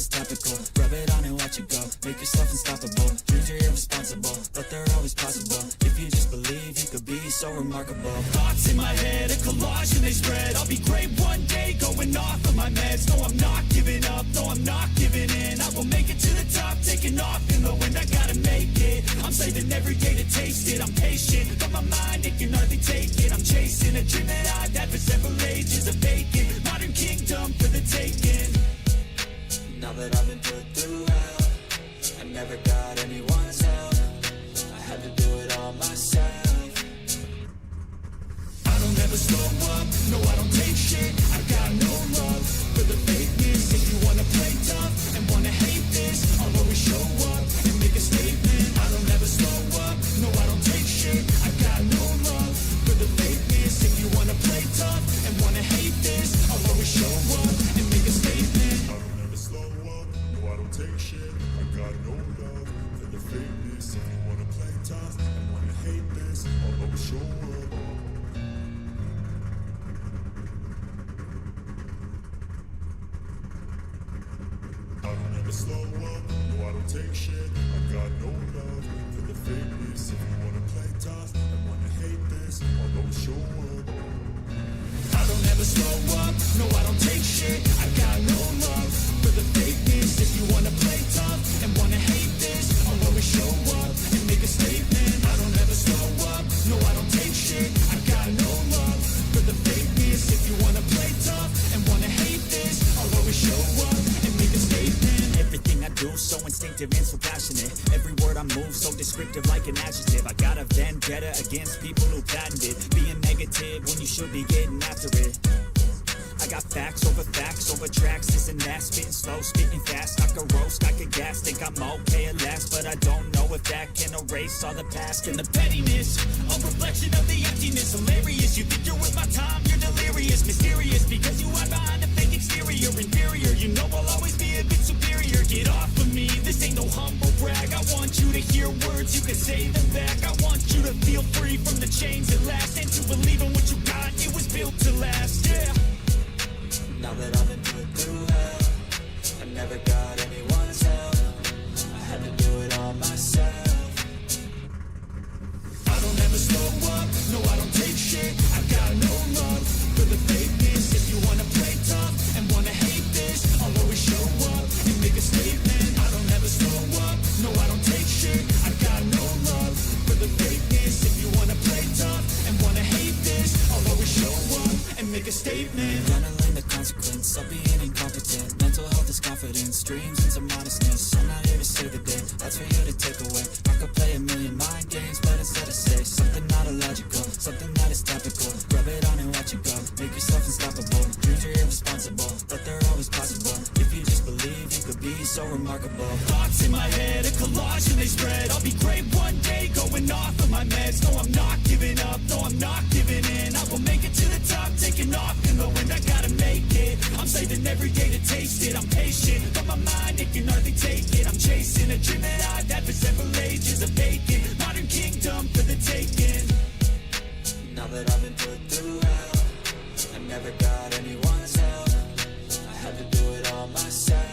is topical. Rub it on and watch it go. Make yourself unstoppable. Dreams are irresponsible, but they're always possible. If you just believe, you could be so remarkable. Thoughts in my head, a collage and they spread. I'll be great one day, going off of my meds. No, I'm not giving up, no, I'm not giving in. I will make it to the top, taking off in the wind. I gotta make it, I'm saving every day to taste it. I'm patient, but my mind, it can hardly take it. I'm chasing a dream that I've had for several ages. A vacant, modern kingdom for the taking. Now that I've been put through hell, I never got anyone's help. I had to do it all myself. I don't ever slow up, no I don't take shit. I got no love for the fakeness. If you wanna play tough and wanna hate this, I'll always show up and make a statement. I don't ever slow up, no I don't take shit. I got no love for the fakeness. If you wanna play tough and wanna hate this, I'll always show up and make a statement. I don't ever slow up, no I don't take shit. I got no love for the fakeness. If you wanna play tough and wanna hate this, I'll always show up. I don't ever slow up, no I don't take shit. I got no love for the fakeness. If you wanna play tough and wanna hate this, I'll always show up. I don't ever slow up, no I don't take shit. I got no love for the fakeness. If you wanna play tough and wanna hate this, I'll always show up and make a statement. I don't ever slow up, no I don't take shit. I got no love for the fakeness. If you wanna play tough and wanna hate this, I'll always show up and make a statement. Everything I do, so instinctive and so passionate. Every word I move, so descriptive like an adjective. I got a vendetta against people who patented being negative when you should be getting after it. I got facts over tracks, this and that. Spitting slow, spitting fast. I could roast, I could gas. Think I'm okay at last, but I don't know if that can erase all the past and the Pettiness, a reflection of the emptiness. Hilarious, you think you're with my time, you're delirious. Mysterious, because you hide behind a fake exterior. Inferior, you know I'll always be a bit superior. Get off of me, this ain't no humble brag. I want you to hear words, you can say them back. I want you to feel free from the chains that last, and to believe in what you got, it was built to last, yeah. Now that I've been put through hell, I never got anyone's help. I had to do it all myself. I don't ever slow up, no I don't take shit. I got no love for the fakeness. If you wanna play tough and wanna hate this, I'll always show up and make a statement. I don't ever slow up, no I don't take shit. I got no love for the fakeness. If you wanna play tough and wanna hate this, I'll always show up and make a statement. Gonna learn the consequence of being incompetent. Mental health is confidence, dreams and some modestness. I'm not here to save the day, that's for you to take away. I could play a million mind games, but instead I say something not illogical, something that is topical. Rub it on and watch it go. Make yourself unstoppable. Dreams are irresponsible, but they're always possible. If you just believe, you could be so remarkable. Thoughts in my head, a collage and they spread. I'll be great one day, going off of my meds. No, I'm not giving up, no, I'm not giving in. I will make it to the top, taking off in the wind. I gotta make it, I'm saving every day to taste it. I'm patient, but my mind, it can hardly take it. I'm chasing a dream that I've had for several ages. A vacant, modern kingdom for the taking. Now that I've been put through hell, I never got anyone's help. I had to do it all myself.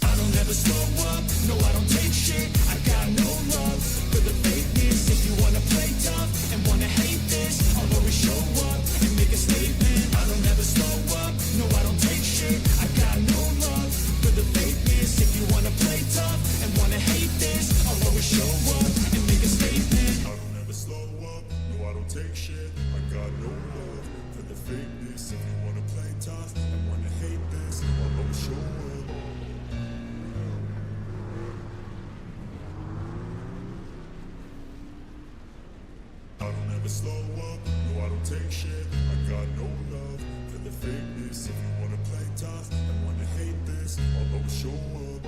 I don't ever slow up, no I don't take shit. I got no love for the fakeness. If you wanna play tough and wanna hate this, I'll always show up and make a statement. I don't ever slow up, no I don't take shit. I got no love for the fakeness. If you wanna play tough and wanna hate this, I'll always show up and make a statement. I don't ever slow up, no I don't take shit. I got no love for the fakeness. If you wanna play tough and wanna hate this, I'll always show up. I don't ever slow up, no I don't take shit. I got no love for the fakeness. If you wanna play tough and wanna hate this, I'll always show up.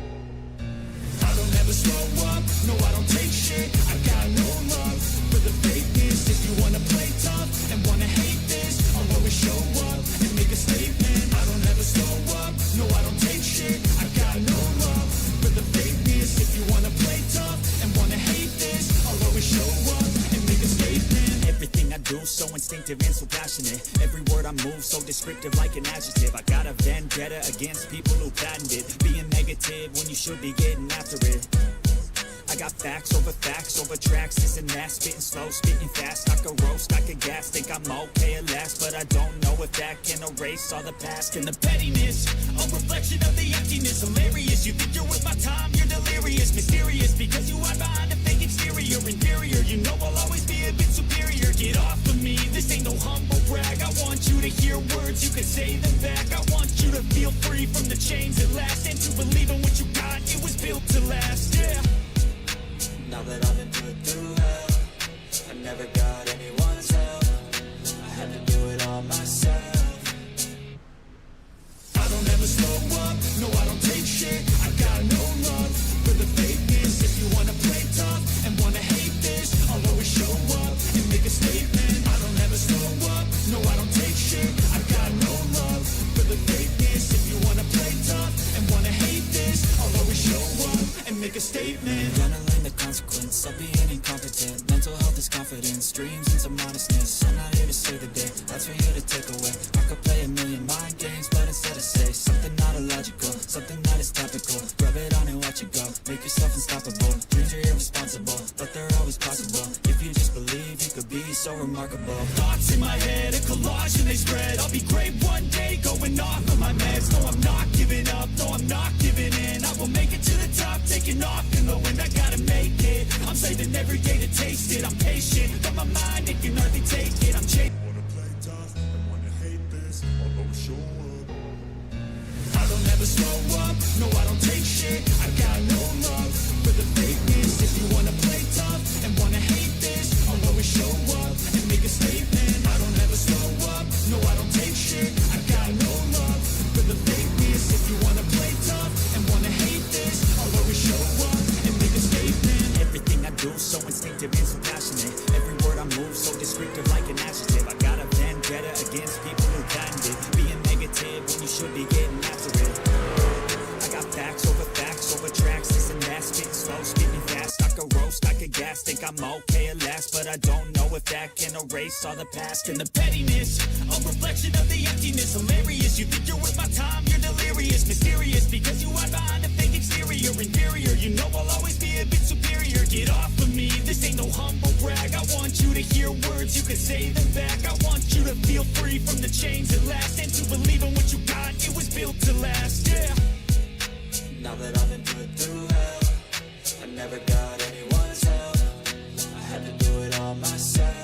I don't ever slow up, no I don't take shit. I got no love for the fakeness. If you wanna play tough and wanna hate this, I'll always show up and make a statement. I don't ever slow up, no I don't take shit. I got no love for the fakeness. If you wanna play tough and wanna hate this, I'll always show up and make a statement. Everything I do, so instinctive instinctive and so passionate. Every word I move so descriptive like an adjective. I got a vendetta against people who patented being negative when you should be getting after it. I got facts over tracks, this and that, spitting slow, spitting fast. I could roast, I could gas, think I'm okay at last, but I don't know if that can erase all the past. And the pettiness, a reflection of the emptiness, hilarious. You think you're worth my time, you're delirious, mysterious, because you hide behind a fake exterior, inferior. You know I'll always be a bit superior. Get off of me, this ain't no humble brag. I want you to hear words, you can say them back. I want you to feel free from the chains that last, and to believe in what you got, it was built to last, yeah. Now that I've been put through hell, I never got anyone's help. I had to do it all myself. I don't ever slow up, no I don't take shit. I got no love for the fakeness. If you wanna play tough and wanna hate this, I'll always show up and make a statement. I don't ever slow up, no I don't take shit. I got no love for the fakeness. If you wanna play tough and wanna hate this, I'll always show up and make a statement. Gonna learn the consequence of being incompetent. Mental health is confidence, dreams into modestness. I'm not here to save the day, that's for you to take away. I could play a million mind games, but instead I say something not illogical, something that is topical. Rub it on and watch it go, make yourself unstoppable. Dreams are irresponsible, but they're always possible. If you just believe, you could be so remarkable. Thoughts in my head, a collage and they spread. I'll be great one day, going off of my meds. No, I'm not giving up, no, I'm not giving in. I will make it to the top, taking off in the wind. I gotta make it, I'm saving every day to taste it. I'm patient, but my mind, it can hardly take it. I'm chasing. Wanna play tough and wanna hate this, although show up. I don't ever slow up, no I don't take shit. I got no love for the fakeness. If you wanna play tough and wanna hate this, I'll always show up and make a statement. I don't ever slow up, no I don't take shit. I got no love for the fakeness. If you wanna play tough and wanna hate this, I'll always show up and make a statement. Everything I do so instinctive and so passionate. Every word I move so descriptive like an adjective. I got a vendetta against people who patented being negative when you should be getting after it. I got facts over tracks, this and that, spitting slow, spitting fast. I could roast, I could gas, think I'm okay at last, but I don't know if that can erase all the past. And the pettiness, a reflection of the emptiness, hilarious. You think you're worth my time, you're delirious, mysterious, because you hide behind a fake exterior, inferior. You know I'll always be a bit superior. Get off of me, this ain't no humble brag. I want you to hear words, you can say them back. I want you to feel free from the chains that last, and to believe in what you got, it was built to last, yeah. Now that I've been put through hell, I never got anyone's help. I had to do it all myself.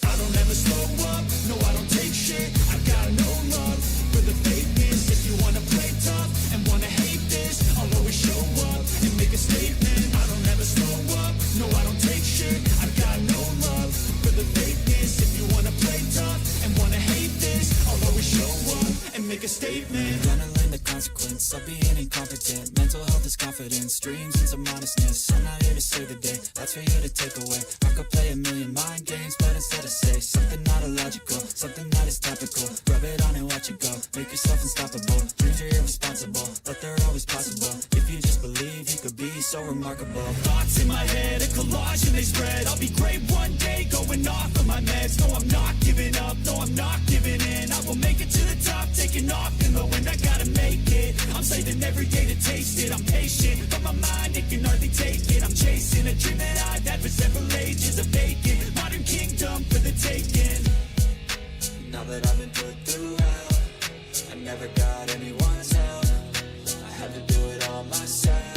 I don't ever slow up, no I don't take shit. I got no love for the fakeness. If you wanna play tough and wanna hate this, I'll always show up and make a statement. I don't ever slow up, no I don't take shit. I got no love for the fakeness. If you wanna play tough and wanna hate this, I'll always show up and make a statement. Gonna learn the consequence of being incompetent. Mental health is confidence, dreams into modestness. I'm not here to save the day, that's for you to take away. I could play a million mind games, but instead I say something not illogical, something that is topical. Rub it on and watch it go, make yourself unstoppable. Dreams are irresponsible, but they're always possible. If you just believe, you could be so remarkable. Thoughts in my head, a collage and they spread. I'll be great one day, going off of my meds. No, I'm not giving up, no, I'm not giving in. I will make it to the top, taking off in the wind. I gotta make it, I'm saving every day to taste it. I'm patient, but my mind, it can hardly take it. I'm chasing a dream that I've had for several ages, a vacant modern kingdom for the taking. Now that I've been put through hell, I never got anyone's help. I had to do it all myself.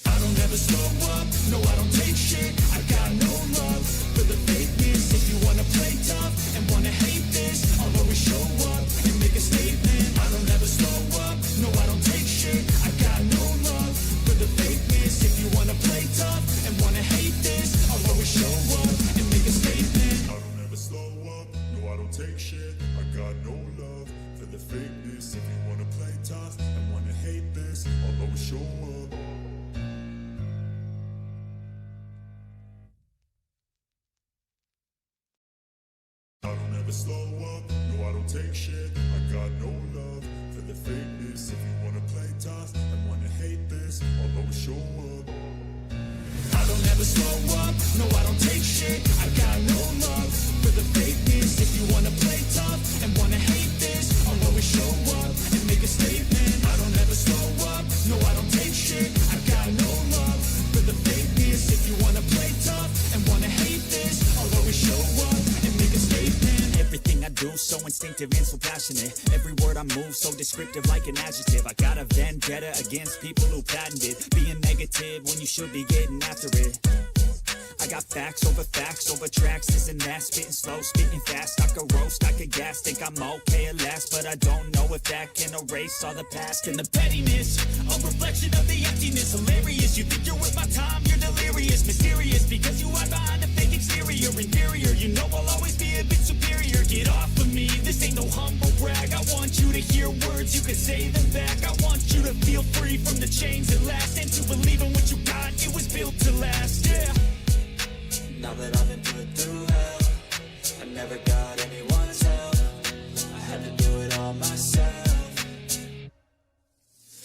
I don't ever slow up, no I don't take shit. I got no love for the fakeness. If you wanna play tough and wanna hate this, I'll always show up and make a statement. I don't ever slow up, no I don't take shit. I got no love for the fakeness. If you wanna play tough and wanna hate this, I'll always show up and make a statement. I don't ever slow up, no I don't take shit. I got no love for the fakeness. If you wanna play tough and wanna hate this, I'll always show up. I don't ever slow up, no I don't take shit. I got no love for the fakeness. If you wanna play tough and wanna hate this, I'll always show up. I don't ever never slow up, no I don't take shit. I got no love for the fakeness. If you wanna play tough and wanna hate this, I'll always show up and make a statement. I don't ever slow up, no I don't take shit. I got no love for the fakeness. If you wanna play tough and wanna hate this, I'll always show up and make a statement. Everything I do so instinctive and so passionate. Every word I move so descriptive like an adjective. I got a vendetta against people who patented being negative when you should be getting after it. I got facts over tracks, this and that, spitting slow, spitting fast. I could roast, I could gas, think I'm okay at last, but I don't know if that can erase all the past and the pettiness. A reflection of the emptiness, hilarious. You think you're worth my time, you're delirious, mysterious, because you hide behind a fake exterior, inferior. You know I'll always be a bit superior. Get off of me, this ain't no humble brag. I want you to hear words, you can say them back. I want you to feel free from the chains that last, and to believe in what you got, it was built to last, yeah. Now that I've been put through hell, I never got anyone's help. I had to do it all myself.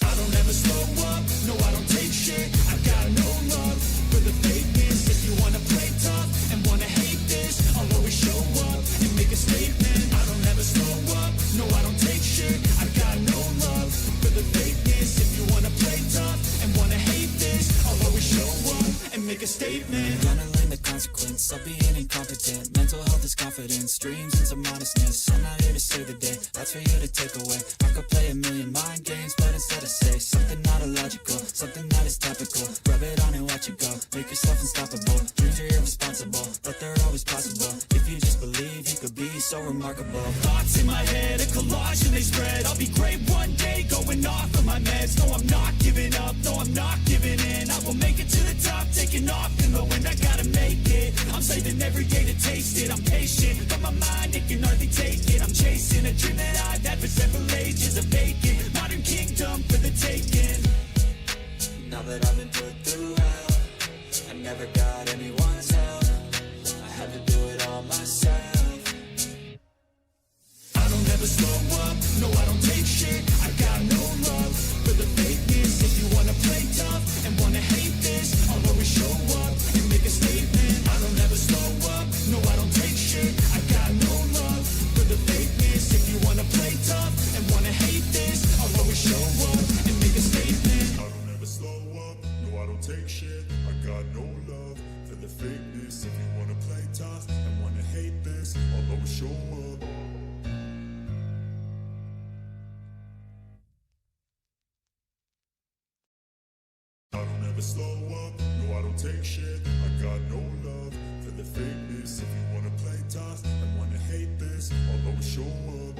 I don't ever slow up, no I don't take shit. I got no love for the fakeness. If you wanna play tough and wanna hate this, I'll always show up and make a statement. I don't ever slow up, no I don't take shit. I got no love for the fakeness. If you wanna play tough and wanna hate this, I'll always show up and make a statement. Gonna learn the consequence of being incompetent. Mental health is confidence, dreams into modestness. I'm not here to save the day, that's for you to take away. I could play a million mind games, but instead I say something not illogical, something that is topical. Rub it on and watch it go, make yourself unstoppable. Dreams are irresponsible, but they're always possible. If you just believe, you could be so remarkable. Thoughts in my head, a collage and they spread. I'll be great one day, going off of my meds. No, I'm not giving up, no, I'm not giving in. I will make it to the top, taking off in the wind. I gotta make it, I'm saving every day to taste it. I'm patient, but my mind, it can hardly take it. I'm chasing a dream that I've had for several ages. A vacant, modern kingdom for the taking. Now that I've been put through hell, I never got anyone's help. I had to do it all myself. I don't ever slow up, no I don't take shit. I got no love for the fakeness. If you wanna play tough and wanna hate this, I'll always show up and make a statement. I don't ever slow up, no I don't take shit. I got no love for the fakeness. If you wanna play tough and wanna hate this, I'll always show up and make a statement. I don't ever slow up, no I don't take shit. I got no love for the fakeness. If you wanna play tough and wanna hate this, I'll always show up. I don't ever slow up, no I don't take shit. I got no love for the fakeness. If you wanna play tough and wanna hate this, I'll always show up.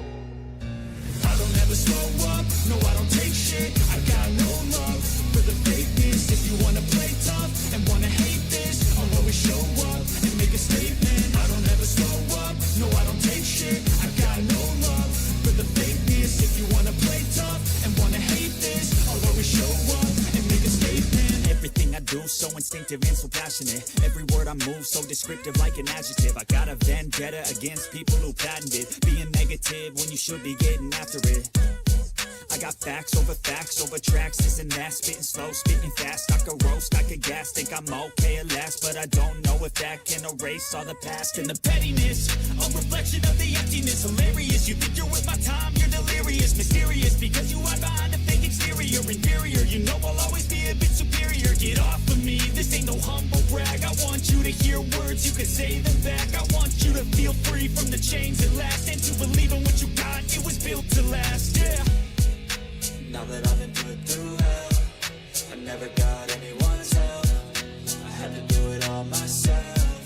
I don't ever slow up, no I don't take shit. I got no love for the fakeness. If you wanna play tough and wanna hate this, I'll always show up and make a statement. I don't ever slow up, no I don't take shit. I got no love for the fakeness. If you wanna play tough and wanna hate this, I'll always show up and make a statement. Everything I do so instinctive and so passionate. Every word I move so descriptive like an adjective. I got a vendetta against people who patented being negative when you should be getting after it. I got facts over tracks, this and that, spitting slow, spitting fast. I could roast, I could gas, think I'm okay at last, but I don't know if that can erase all the past and the pettiness, a reflection of the emptiness, hilarious. You think you're worth my time, you're delirious, mysterious, because you hide behind a fake exterior, inferior. You know I'll always be a bit superior. Get off of me, this ain't no humble brag. I want you to hear words, you can say them back. I want you to feel free from the chains that last, and to believe in what you got, it was built to last, yeah. Now that I've been put through hell, I never got anyone's help. I had to do it all myself.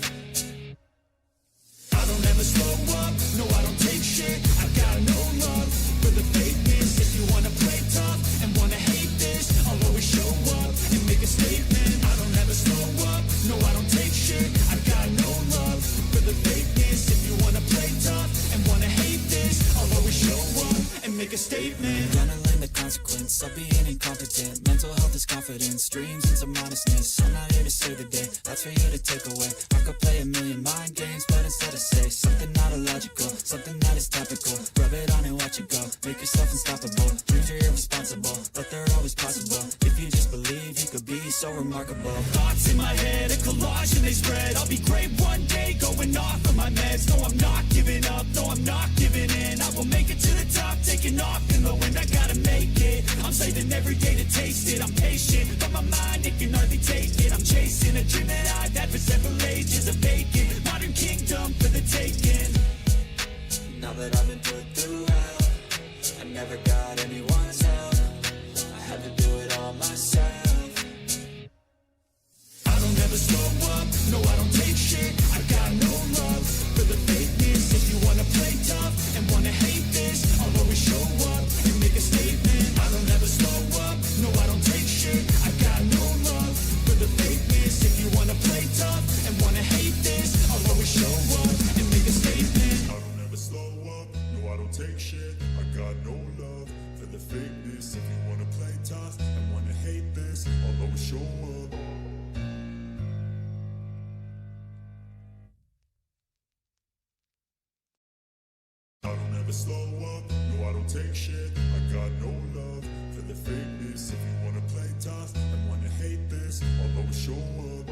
I don't ever slow up, no I don't take shit. I got no love for the fakeness. If you wanna play tough and wanna hate this, I'll always show up and make a statement. I don't ever slow up, no I don't take shit. I got no love for the fakeness. If you wanna play tough and wanna hate this, I'll always show up and make a statement. Gonna learn the consequence of being incompetent. Mental health is confidence, dreams and some honestness. I'm not here to save the day, that's for you to take away. I could play a million mind games, but instead I say something not illogical, something that is topical. Rub it on and watch it go, make yourself unstoppable. Dreams are irresponsible, but they're always possible. If you just believe, you could be so remarkable. Thoughts in my head, a collage and they spread. I'll be great one day, going off of my meds. No, I'm not giving up, no, I'm not giving in. I will make it to the top, taking off in the wind. I gotta make it, I'm saving every day to taste it. I'm patient, but my mind, it can hardly take it. I'm chasing a dream that I've had for several ages. A vacant, modern kingdom for the taking. Now that I've been put through hell, I never got anyone's help. I had to do it all myself. I don't ever slow up, no I don't take shit. I got no love for the fakeness. If you wanna play tough and wanna hate this, I'll always show up and make a statement. I don't ever slow up, no I don't take shit. I got no love for the fakeness. If you wanna play tough and wanna hate this, I'll always show up and make a statement. I don't ever slow up, no I don't take shit. I got no love for the fakeness. If you wanna play tough and wanna hate this, I'll always show up. I don't ever slow up, no I don't take shit. I got no love for the fakeness. If you wanna play tough and wanna hate this, I'll always show up.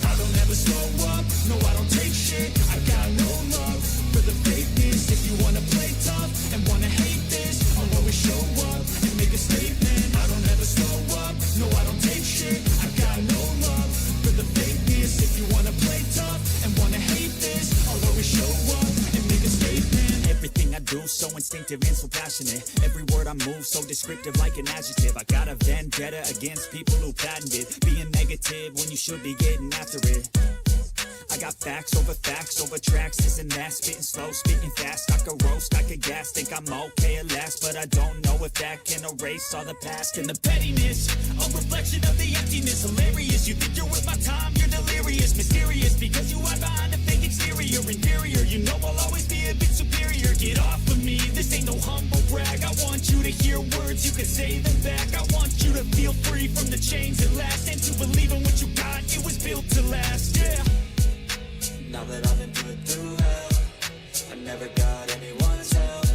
I don't ever slow up, no I don't take shit. I got no love for the fakeness. If you wanna play tough and wanna hate this, I'll always show up and make a statement. I don't ever slow up, no I don't take shit. I got no love for the fakeness. If you wanna play tough and wanna hate this, I'll always show up and make a statement. Everything I do so instinctive and so passionate. Every word I move so descriptive like an adjective. I got a vendetta against people who patented being negative when you should be getting after it. I got facts over tracks, this and that, spitting slow, spitting fast. I could roast, I could gas, think I'm okay at last, but I don't know if that can erase all the past and the Pettiness, a reflection of the emptiness. Hilarious, you think you're worth my time, you're delirious. Mysterious, because you hide behind a fake exterior. Inferior, you know I'll always be a bit superior. Get off of me, this ain't no humble brag. I want you to hear words, you can say them back. I want you to feel free from the chains that last, and to believe in what you got, it was built to last, yeah. Now that I've been put through hell, I never got anyone's help.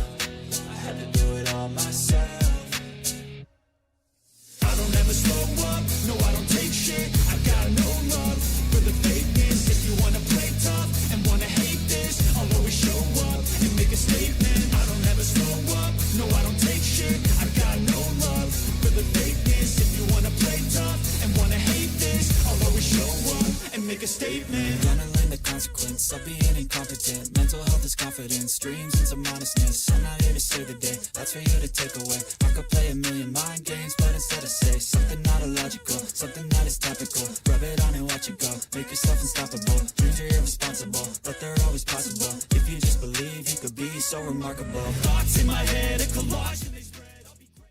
I had to do it all myself. I don't ever slow up, no I don't take shit. I got no love for the fakeness. If you wanna play tough and wanna hate this, I'll always show up and make a statement. I don't ever slow up, no I don't take shit. I got no love for the fakeness. If you wanna play tough and wanna hate this, I'll always show up and make a statement. Gonna learn the consequence of being incompetent. Mental health is confidence, dreams and some honestness. I'm not here to save the day, that's for you to take away. I could play a million mind games, but instead I say something not illogical, something that is topical. Rub it on and watch it go, make yourself unstoppable. Dreams are irresponsible, but they're always possible. If you just believe, you could be so remarkable. Thoughts in my head, a collage and they spread. I'll be great.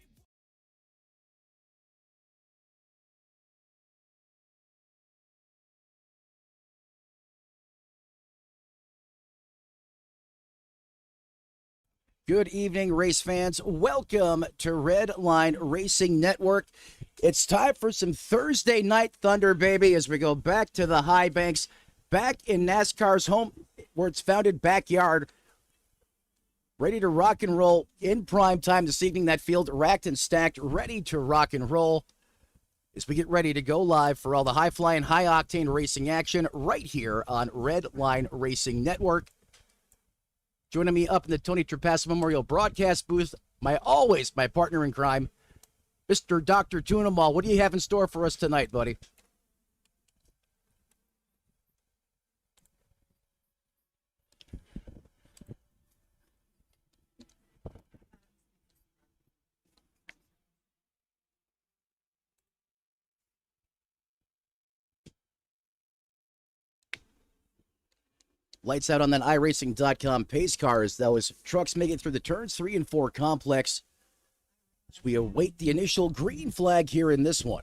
Good evening, race fans. Welcome to Redline Racing Network. It's time for some Thursday night thunder, baby, as we go back to the high banks, back in NASCAR's home, where it's founded backyard. Ready to rock and roll in prime time this evening. That field racked and stacked, ready to rock and roll as we get ready to go live for all the high-flying, high-octane racing action right here on Redline Racing Network. Joining me up in the Tony Trapasso Memorial Broadcast booth, my partner in crime, Mr. Dr. Tunamal. What do you have in store for us tonight, buddy? Lights out on that iRacing.com pace cars. Those trucks make it through the turns 3 and 4 complex as we await the initial green flag here in this one.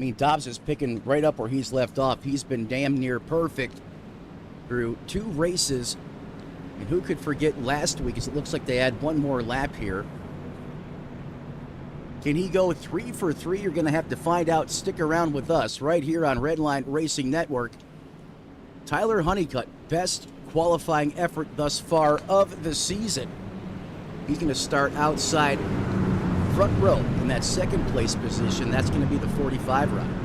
mean, Dobbs is picking right up where he's left off. He's been damn near perfect through 2 races. And who could forget last week, as it looks like they had one more lap here. Can he go 3 for 3? You're going to have to find out. Stick around with us right here on Redline Racing Network. Tyler Honeycutt, best qualifying effort thus far of the season. He's going to start outside front row in that second place position. That's going to be the 45 round.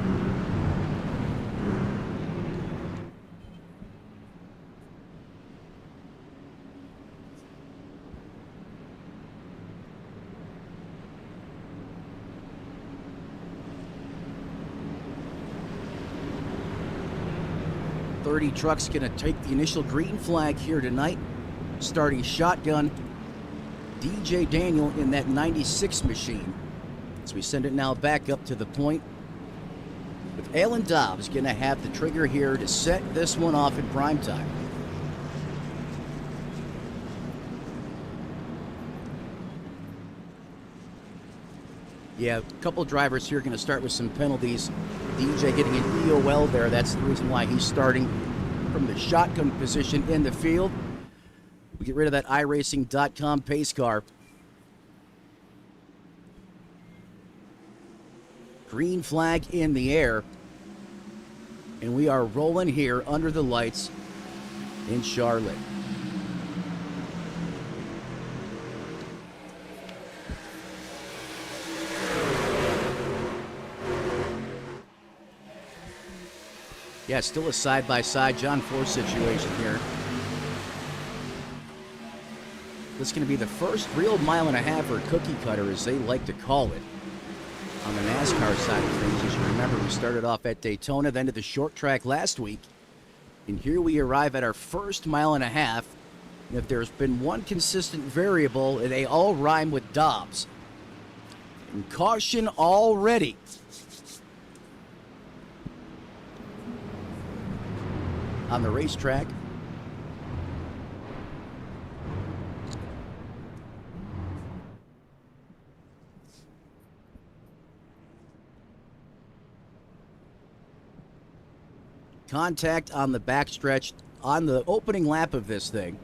Truck's going to take the initial green flag here tonight. Starting shotgun, DJ Daniel in that 96 machine. As we send it now back up to the point. With Alan Dobbs going to have the trigger here to set this one off in prime time. Yeah, a couple drivers here going to start with some penalties. DJ getting an EOL there. That's the reason why he's starting from the shotgun position in the field. We get rid of that iRacing.com pace car. Green flag in the air. And we are rolling here under the lights in Charlotte. Yeah, still a side-by-side John Force situation here. This is going to be the first real mile and a half, or cookie cutter, as they like to call it, on the NASCAR side of things. As you remember, we started off at Daytona, then to the short track last week. And here we arrive at our first mile and a half. And if there's been one consistent variable, they all rhyme with Dobbs. And caution already. On the racetrack. Contact on the backstretch on the opening lap of this thing.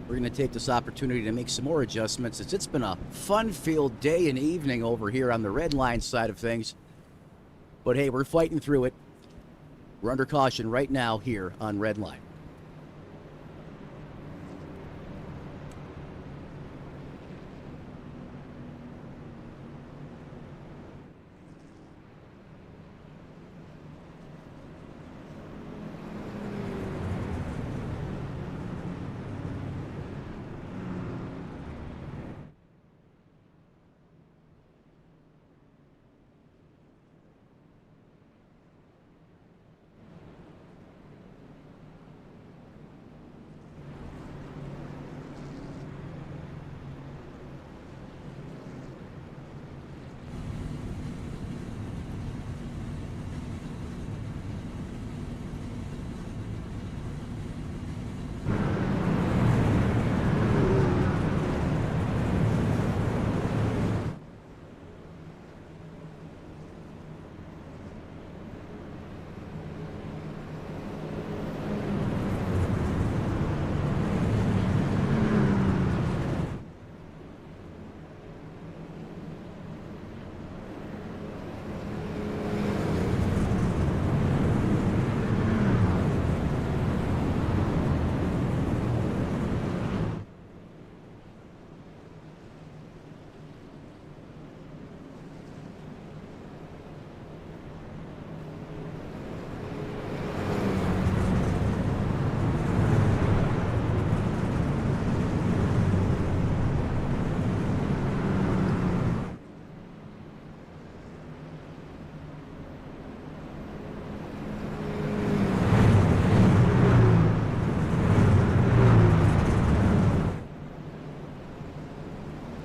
We're going to take this opportunity to make some more adjustments, as it's been a fun-filled day and evening over here on the Redline side of things. But hey, we're fighting through it. We're under caution right now here on Redline.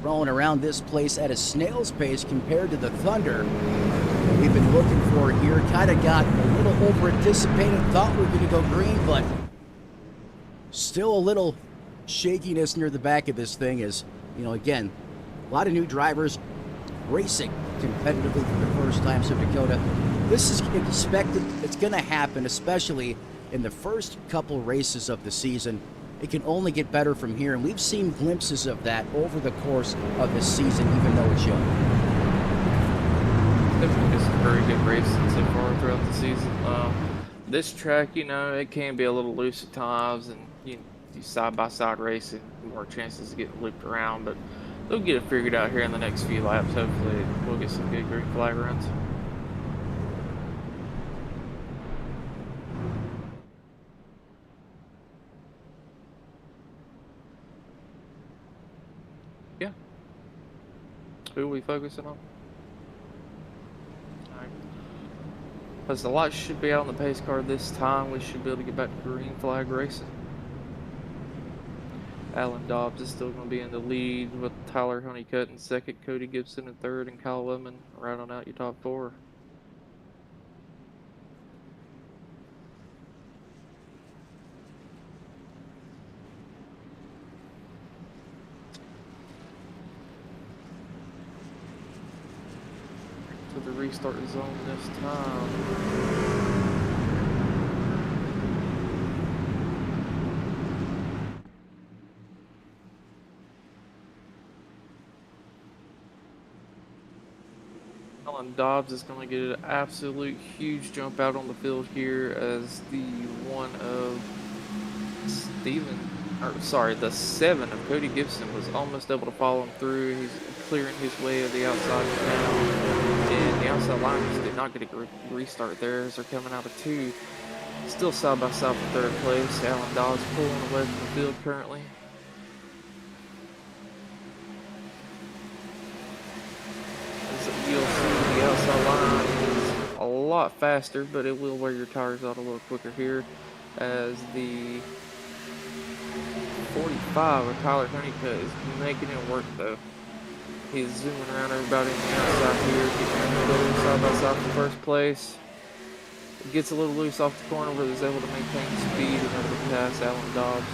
Rolling around this place at a snail's pace compared to the Thunder that we've been looking for here. Kind of got a little over-anticipated, thought we were going to go green, but still a little shakiness near the back of this thing is, you know, again, a lot of new drivers, racing competitively for the first time. So Dakota, this is expected, it's going to happen, especially in the first couple races of the season. It can only get better from here, and we've seen glimpses of that over the course of the season, even though it's young. Definitely some very good racing so far throughout the season. This track, it can be a little loose at times, and you side-by-side racing, more chances of getting looped around, but they'll get it figured out here in the next few laps. Hopefully, we'll get some good green flag runs. Yeah. Who are we focusing on? Because the lights should be out on the pace car this time, we should be able to get back to green flag racing. Alan Dobbs is still going to be in the lead with Tyler Honeycutt in second, Cody Gibson in third, and Kyle Lemon rounding out your top four. To the restart zone this time. Alan Dobbs is going to get an absolute huge jump out on the field here as the one of the 7 of Cody Gibson was almost able to follow him through. He's clearing his way of the outside now, and the outside liners did not get a restart there as they're coming out of 2. Still side by side for third place. Alan Dobbs pulling away from the field currently. You'll see the outside line is a lot faster, but it will wear your tires out a little quicker here as the 45 of Tyler Honeycutt is making it work though. He's zooming around everybody on the outside here, getting a little side by side for first place. Gets a little loose off the corner where he's able to maintain speed and able to pass Alan Dobbs.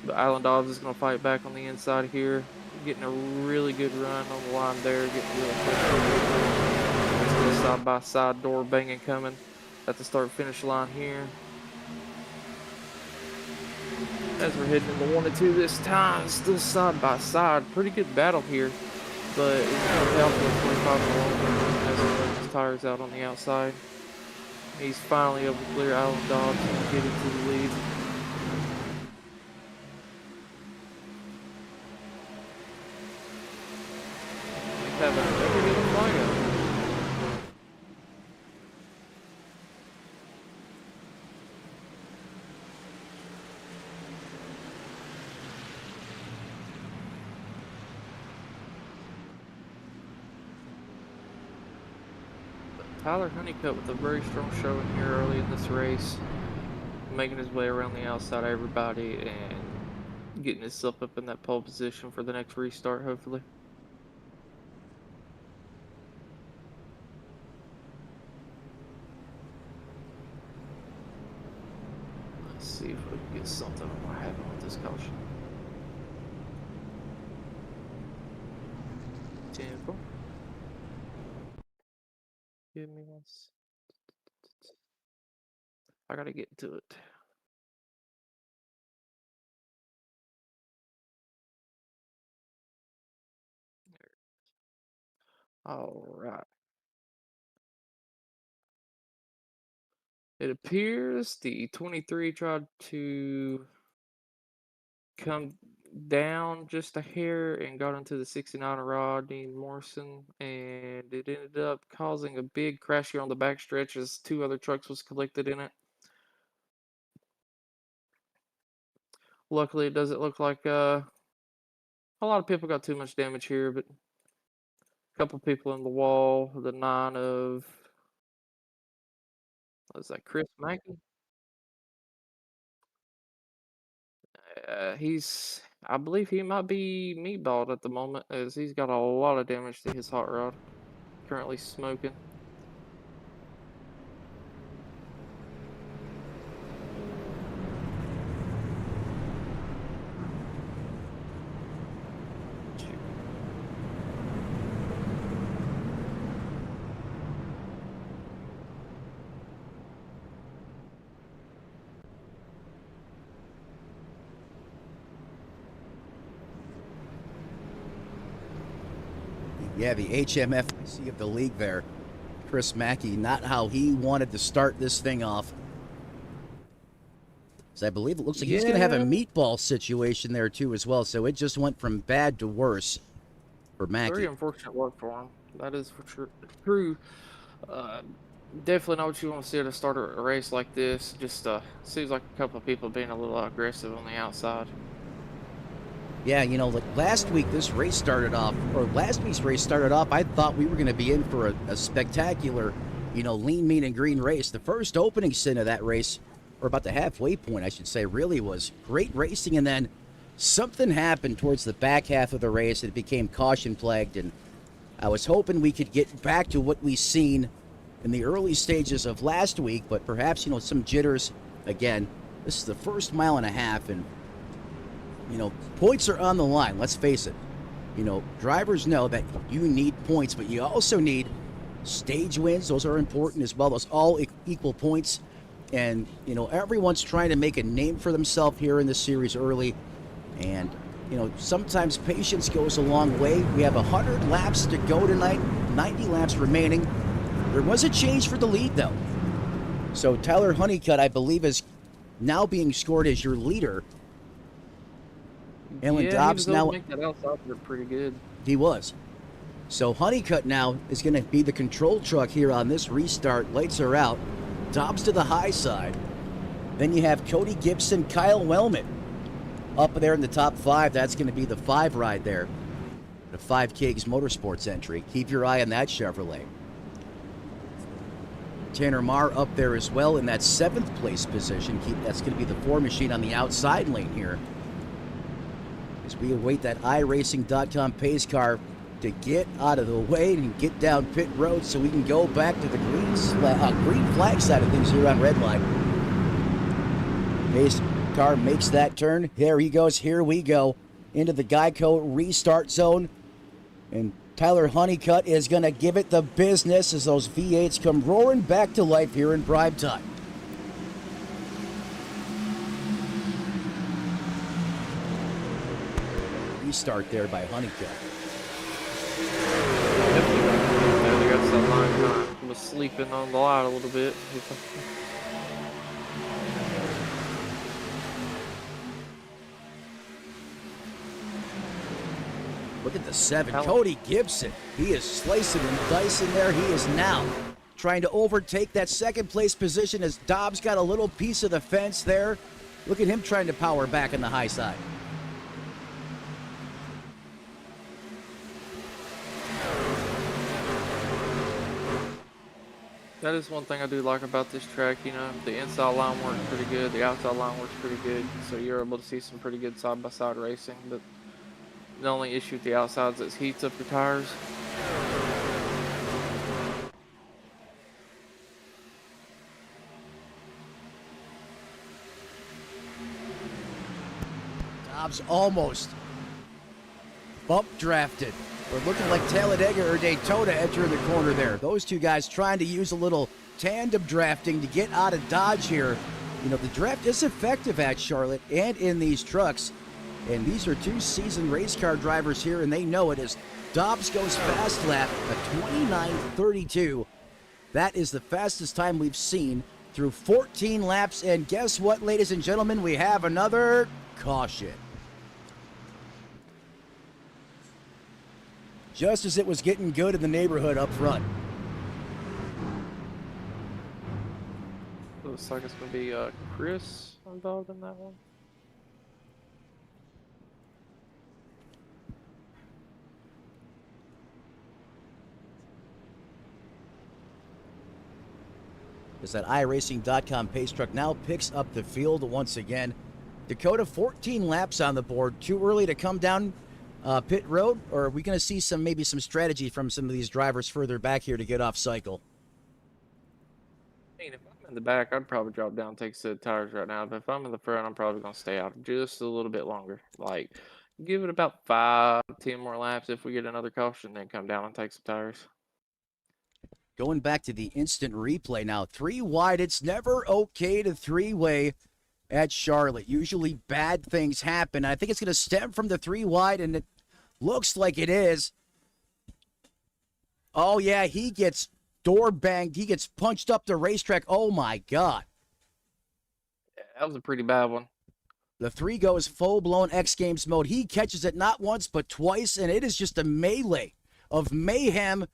But Alan Dobbs is going to fight back on the inside here. Getting a really good run on the line there. Getting really close. Still side by side door banging coming at the start finish line here. As we're heading into 1 and 2 this time, still side by side. Pretty good battle here, but it's going to help with 25 in the long run as he lets his tires out on the outside. He's finally able to clear Alan Dobbs and get into the lead. Having a very good lineup. Tyler Honeycutt with a very strong showing here early in this race, making his way around the outside of everybody and getting himself up in that pole position for the next restart, hopefully. Let's see if we can get something on what happened with this caution. 10-4. Give me one. I gotta get to it. All right. It appears the 23 tried to come down just a hair and got into the 69 Rodney Morrison, and it ended up causing a big crash here on the backstretch as 2 other trucks was collected in it. Luckily, it doesn't look like a lot of people got too much damage here, but a couple people in the wall. The 9 of, what is that, Chris Mackey? I believe he might be meatballed at the moment, as he's got a lot of damage to his hot rod. Currently smoking. Yeah, the HMF of the league there. Chris Mackey, not how he wanted to start this thing off. So I believe it looks like he's going to have a meatball situation there too as well. So it just went from bad to worse for Mackey. Very unfortunate luck for him. That is for sure true. Definitely not what you want to see at the start of a race like this. Just seems like a couple of people being a little aggressive on the outside. Yeah, you know, like last week's race started off, I thought we were going to be in for a spectacular, you know, lean, mean, and green race. The first opening stint of that race, or about the halfway point, I should say, really was great racing. And then something happened towards the back half of the race. It became caution plagued. And I was hoping we could get back to what we seen in the early stages of last week. But perhaps, you know, some jitters. Again, this is the first mile and a half. And, you know, points are on the line. Let's face it. You know, drivers know that you need points. But you also need stage wins. Those are important as well. Those all equal points. And, you know, everyone's trying to make a name for themselves here in the series early. And, you know, sometimes patience goes a long way. We have 100 laps to go tonight, 90 laps remaining. There was a change for the lead, though. So Tyler Honeycutt, I believe, is now being scored as your leader. Alan Dobbs now. Make that outside pretty good. He was. So Honeycutt now is going to be the control truck here on this restart. Lights are out. Dobbs to the high side. Then you have Cody Gibson, Kyle Wellman up there in the top 5. That's going to be the 5 ride there. The 5 K's Motorsports entry. Keep your eye on that Chevrolet. Tanner Marr up there as well in that 7th place position. That's going to be the 4 machine on the outside lane here. As we await that iRacing.com pace car to get out of the way and get down pit road so we can go back to the green flag side of things here on Redline. Pace car makes that turn. There he goes. Here we go into the Geico restart zone. And Tyler Honeycutt is going to give it the business as those V8s come roaring back to life here in prime time. Restart there by Honeycutt. They got some line time. Was sleeping on the line a little bit. Look at the 7. Cody Gibson. He is slicing and dicing there. He is now trying to overtake that 2nd place position as Dobbs got a little piece of the fence there. Look at him trying to power back on the high side. That is one thing I do like about this track. You know, the inside line works pretty good, the outside line works pretty good, so you're able to see some pretty good side-by-side racing. But the only issue with the outside is it heats up your tires. Dobbs almost bump drafted. We're looking like Talladega or Daytona entering the corner there. Those two guys trying to use a little tandem drafting to get out of Dodge here. You know, the draft is effective at Charlotte and in these trucks. And these are 2 seasoned race car drivers here, and they know it as Dobbs goes fast lap, a 29.32. That is the fastest time we've seen through 14 laps. And guess what, ladies and gentlemen? We have another caution. Just as it was getting good in the neighborhood up front. Looks like it's going to be Chris involved in that one. As that iRacing.com pace truck now picks up the field once again. Dakota, 14 laps on the board. Too early to come down pit road, or are we going to see maybe some strategy from some of these drivers further back here to get off cycle? I mean, if I'm in the back, I'd probably drop down and take set tires right now. But if I'm in the front, I'm probably going to stay out just a little bit longer. Like, give it about 5, 10 more laps if we get another caution, then come down and take some tires. Going back to the instant replay now. 3 wide. It's never okay to 3-way at Charlotte. Usually bad things happen. I think it's going to stem from the 3 wide, and it looks like it is. Oh, yeah, he gets door banged. He gets punched up the racetrack. Oh, my God. That was a pretty bad one. The 3 goes full-blown X Games mode. He catches it not once but twice, and it is just a melee of mayhem.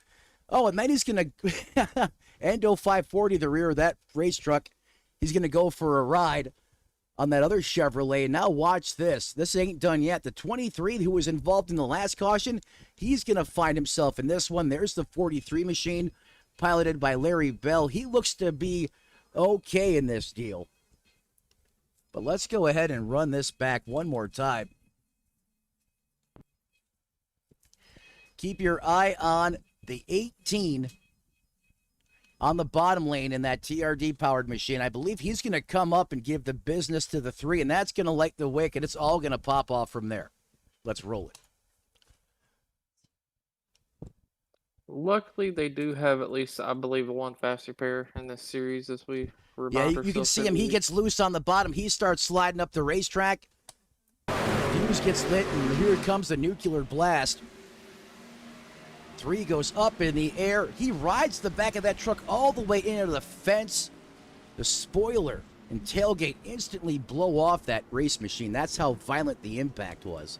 Oh, and then he's going to Endo 540, the rear of that race truck. He's going to go for a ride on that other Chevrolet. Now watch this. This ain't done yet. The 23 who was involved in the last caution, he's going to find himself in this one. There's the 43 machine piloted by Larry Bell. He looks to be okay in this deal. But let's go ahead and run this back one more time. Keep your eye on the 18 on the bottom lane in that TRD-powered machine. I believe he's going to come up and give the business to the 3, and that's going to light the wick, and it's all going to pop off from there. Let's roll it. Luckily, they do have at least, I believe, one faster pair in this series as we remind Yeah, you can see him. He gets loose on the bottom. He starts sliding up the racetrack. Fuse gets lit, and here comes the nuclear blast. 3 goes up in the air. He rides the back of that truck all the way into the fence. The spoiler and tailgate instantly blow off that race machine. That's how violent the impact was.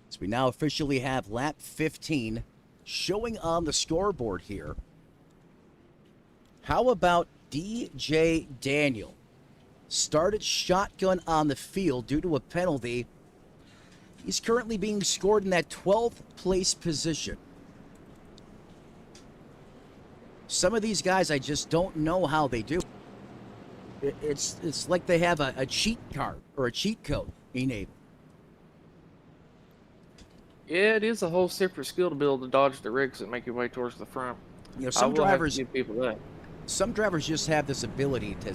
So we now officially have lap 15 showing on the scoreboard here. How about DJ Daniel? Started shotgun on the field due to a penalty. He's currently being scored in that 12th place position. Some of these guys, I just don't know how they do. It's like they have a cheat card or a cheat code enabled. Yeah, it is a whole separate skill to be able to dodge the rigs and make your way towards the front. You know, some drivers give people that. Some drivers just have this ability to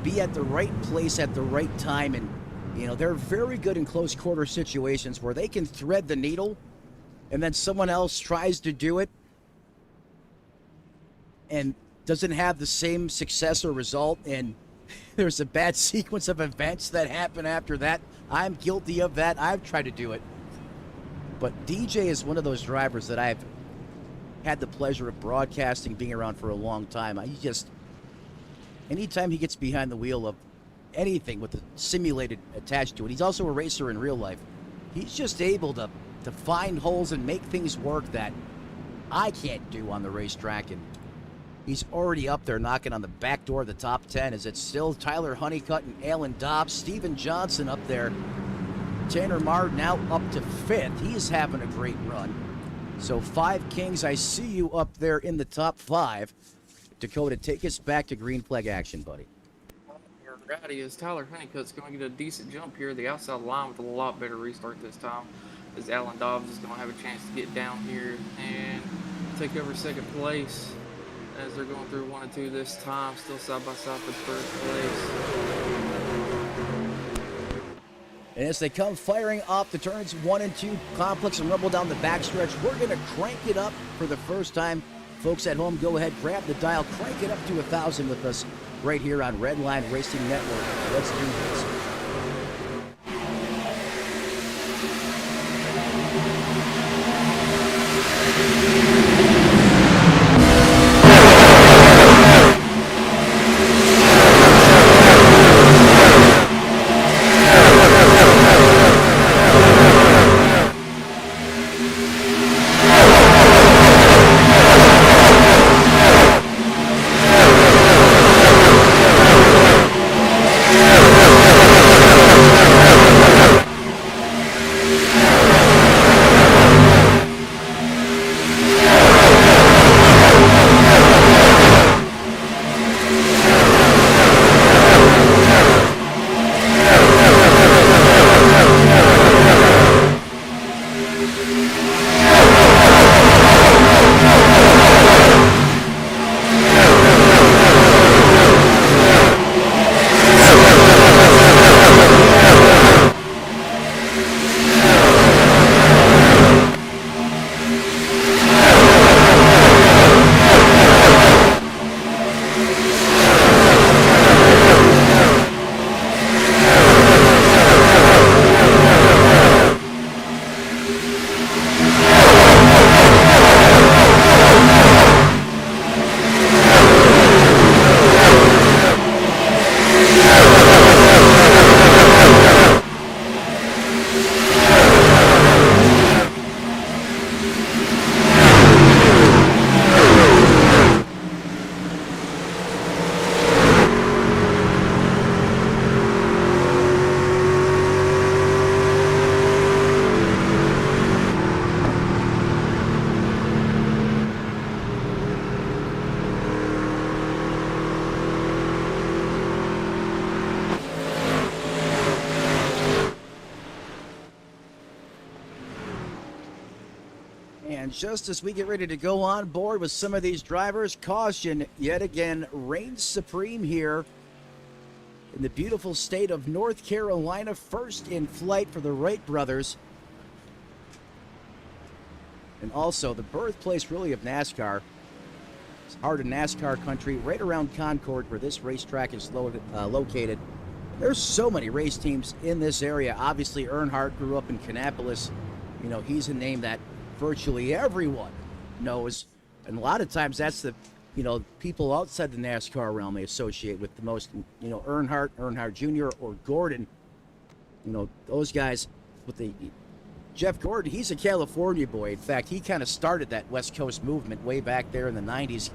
be at the right place at the right time, and you know, they're very good in close quarter situations where they can thread the needle and then someone else tries to do it and doesn't have the same success or result, and there's a bad sequence of events that happen after that. I'm guilty of that. I've tried to do it. But DJ is one of those drivers that I've had the pleasure of broadcasting, being around for a long time. Anytime he gets behind the wheel of anything with a simulated attached to it, he's also a racer in real life. He's just able to find holes and make things work that I can't do on the racetrack. And he's already up there knocking on the back door of the top 10 as it's still Tyler Honeycutt and Alan Dobbs. Steven Johnson up there. Tanner Marr now up to 5th. He's having a great run. So 5 Kings, I see you up there in the top 5. Dakota, take us back to green flag action, buddy. Your rowdy is Tyler Honeycutt's going to get a decent jump here. The outside line with a lot better restart this time, as Alan Dobbs is going to have a chance to get down here and take over second place as they're going through 1 and 2 this time, still side by side for first place. And as they come firing off the turns 1 and 2 complex and rumble down the backstretch, we're going to crank it up for the first time. Folks at home, go ahead, grab the dial, crank it up to 1,000 with us right here on Redline Racing Network. Let's do this. And just as we get ready to go on board with some of these drivers, caution yet again reigns supreme here in the beautiful state of North Carolina. First in flight for the Wright brothers. And also the birthplace really of NASCAR. It's heart of NASCAR country, right around Concord where this racetrack is located. There's so many race teams in this area. Obviously, Earnhardt grew up in Kannapolis. You know, he's a name that virtually everyone knows. And a lot of times that's the, you know, people outside the NASCAR realm they associate with the most. You know, Earnhardt Jr. or Gordon. You know, those guys with the... Jeff Gordon, he's a California boy. In fact, he kind of started that West Coast movement way back there in the 90s.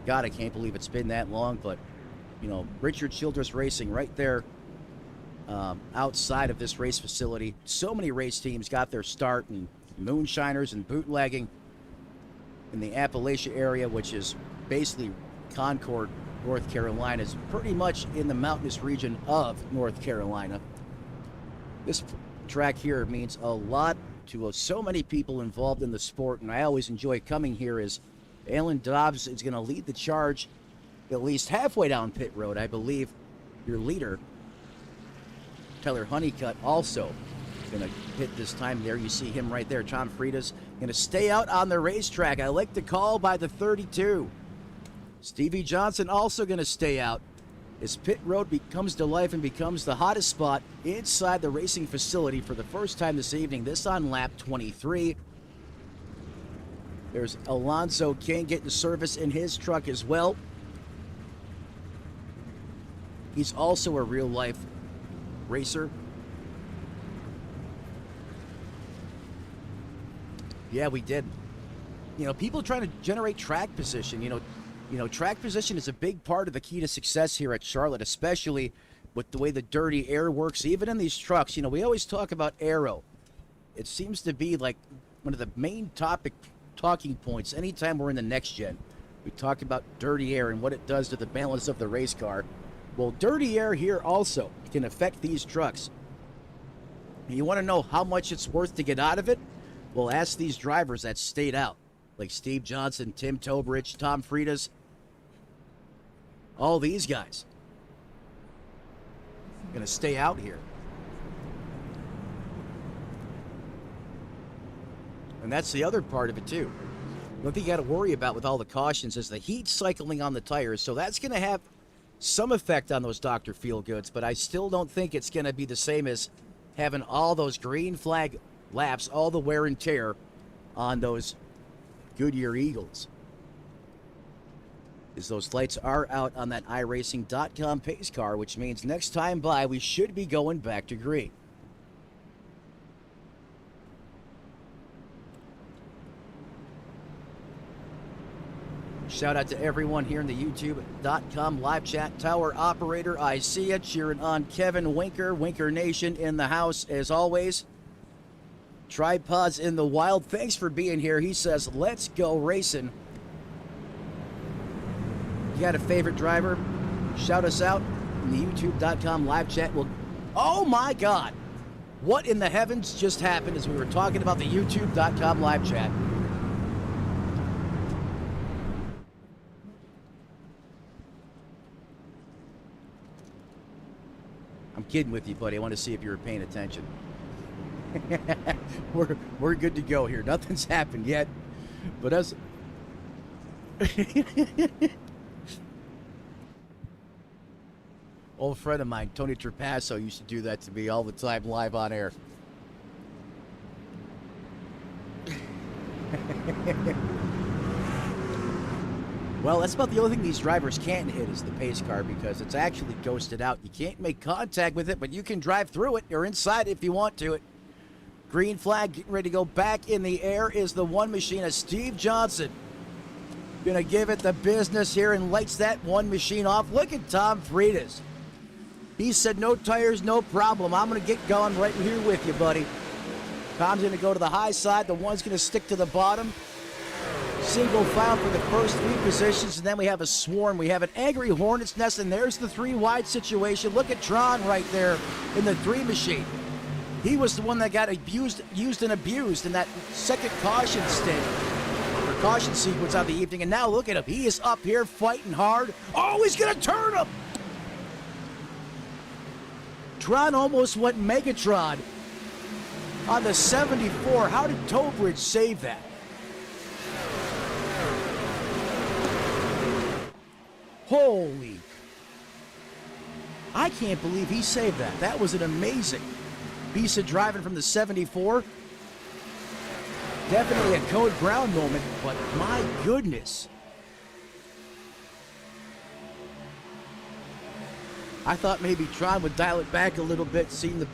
God, I can't believe it's been that long, but, you know, Richard Childress Racing right there outside of this race facility. So many race teams got their start in moonshiners and bootlegging in the Appalachia area, which is basically Concord, North Carolina. Is pretty much in the mountainous region of North Carolina. This track here means a lot to so many people involved in the sport, and I always enjoy coming here. As Alan Dobbs is going to lead the charge at least halfway down pit road. I believe your leader, Tyler Honeycutt, also going to hit this time. There you see him right there. Tom Frieda's going to stay out on the racetrack. I like the call by the 32. Stevie Johnson also going to stay out as pit road comes to life and becomes the hottest spot inside the racing facility for the first time this evening. This on lap 23. There's Alonzo King getting service in his truck as well. He's also a real-life racer. Yeah, we did. You know, people trying to generate track position, you know, track position is a big part of the key to success here at Charlotte, especially with the way the dirty air works, even in these trucks. You know, we always talk about aero. It seems to be like one of the main talking points anytime we're in the next gen. We talk about dirty air and what it does to the balance of the race car. Well, dirty air here also can affect these trucks. And you want to know how much it's worth to get out of it? Well, ask these drivers that stayed out, like Steve Johnson, Tim Toberich, Tom Frieda's. All these guys going to stay out here. And that's the other part of it, too. One thing you got to worry about with all the cautions is the heat cycling on the tires. So that's going to have some effect on those Dr. Feelgoods, but I still don't think it's going to be the same as having all those green flag laps, all the wear and tear on those Goodyear Eagles. As those lights are out on that iRacing.com pace car, which means next time by we should be going back to green. Shout out to everyone here in the YouTube.com live chat tower operator. I see you cheering on Kevin Winker, Winker Nation in the house as always. Tripods in the wild, thanks for being here. He says, let's go racing. You got a favorite driver? Shout us out in the YouTube.com live chat. Well, oh my God. What in the heavens just happened as we were talking about the YouTube.com live chat? I'm kidding with you, buddy. I want to see if you were paying attention. We're good to go here. Nothing's happened yet. But us... Old friend of mine, Tony Trapasso, used to do that to me all the time live on air. Well, that's about the only thing these drivers can't hit is the pace car because it's actually ghosted out. You can't make contact with it, but you can drive through it or inside it if you want to. Green flag getting ready to go back in the air is the one machine of Steve Johnson. Gonna give it the business here and lights that one machine off. Look at Tom Frieda's. He said, no tires, no problem. I'm going to get going right here with you, buddy. Tom's going to go to the high side. The one's going to stick to the bottom. Single file for the first three positions, and then we have a swarm. We have an angry hornet's nest, and there's the three wide situation. Look at Tron right there in the three machine. He was the one that got used and abused in that second caution stint, or caution sequence of the evening. And now look at him. He is up here fighting hard. Oh, he's going to turn him. Tron almost went Megatron on the 74. How did Tobridge save that? Holy. I can't believe he saved that. That was an amazing piece of driving from the 74. Definitely a Code Brown moment, but my goodness. I thought maybe Tron would dial it back a little bit, seeing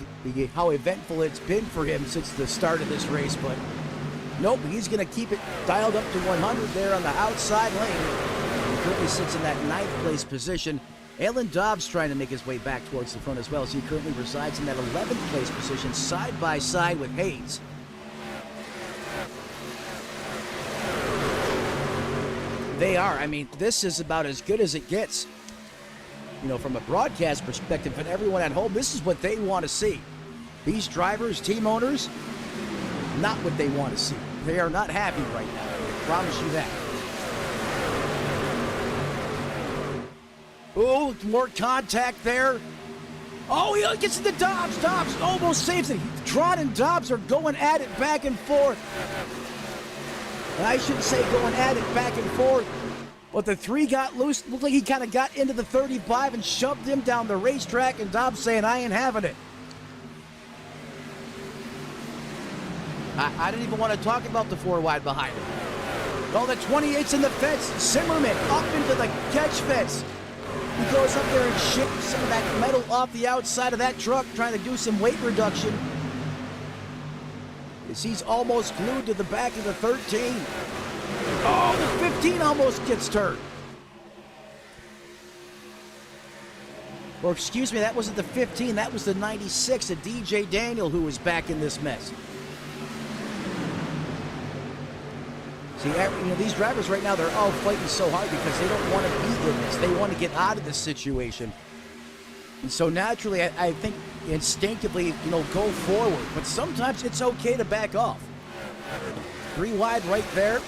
how eventful it's been for him since the start of this race, but nope, he's going to keep it dialed up to 100 there on the outside lane. He currently sits in that 9th place position. Alan Dobbs trying to make his way back towards the front as well, as he currently resides in that 11th place position, side by side with Hayes. They are. I mean, this is about as good as it gets. You know, from a broadcast perspective, and everyone at home, this is what they want to see. These drivers, team owners, not what they want to see. They are not happy right now. I promise you that. Oh, more contact there. Oh, he gets into Dobbs. Dobbs almost saves it. Tron and Dobbs are going at it back and forth. And I shouldn't say going at it back and forth, but the 3 got loose. Looked like he kind of got into the 35 and shoved him down the racetrack, and Dobbs saying, I ain't having it. I didn't even want to talk about the 4 wide behind him. Oh, the 28's in the fence. Zimmerman up into the catch fence. He goes up there and shifts some of that metal off the outside of that truck, trying to do some weight reduction. As he's almost glued to the back of the 13. Oh, the 15 almost gets turned. Or excuse me, that wasn't the 15, that was the 96, a DJ Daniel, who was back in this mess. See, these drivers right now, they're all fighting so hard because they don't want to be in this. They want to get out of this situation. And so naturally, I think instinctively, go forward. But sometimes it's okay to back off. 3 wide right there.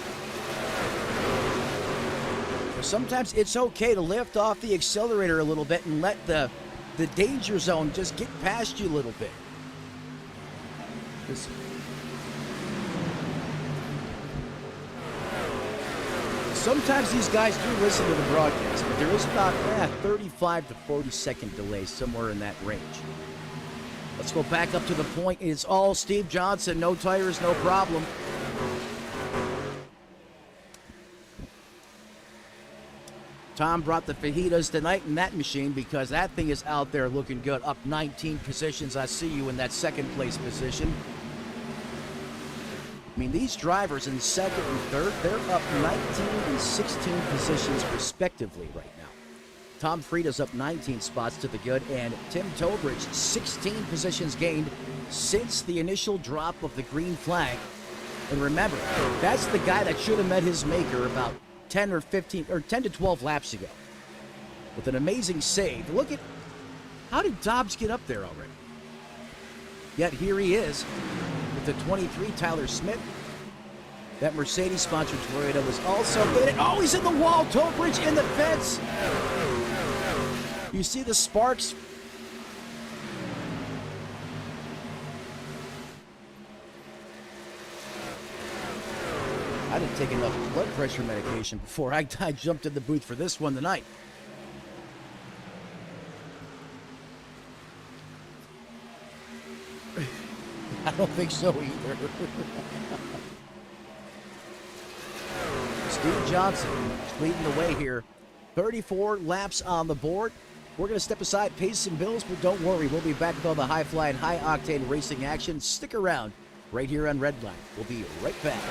But sometimes it's okay to lift off the accelerator a little bit and let the danger zone just get past you a little bit. Sometimes these guys do listen to the broadcast, but there is about 35 to 40 second delay, somewhere in that range. Let's go back up to the point. It's all Steve Johnson. No tires, no problem. Tom brought the fajitas tonight in that machine because that thing is out there looking good. Up 19 positions. I see you in that 2nd place position. I mean, these drivers in 2nd and 3rd, they're up 19 and 16 positions respectively right now. Tom Frieda's up 19 spots to the good, and Tim Tobridge 16 positions gained since the initial drop of the green flag. And remember, that's the guy that should have met his maker about 10 or 15 or 10 to 12 laps ago with an amazing save. Look at how did Dobbs get up there already? Yet here he is with the 23, Tyler Smith. That Mercedes-sponsored Toyota was also in it. Oh, he's in the wall. Tobridge in the fence. You see the sparks. I didn't take enough blood pressure medication before I jumped in the booth for this one tonight. I don't think so either. Steve Johnson is leading the way here. 34 laps on the board. We're going to step aside, pay some bills, but don't worry. We'll be back with all the high-flying, high-octane racing action. Stick around right here on Redline. We'll be right back.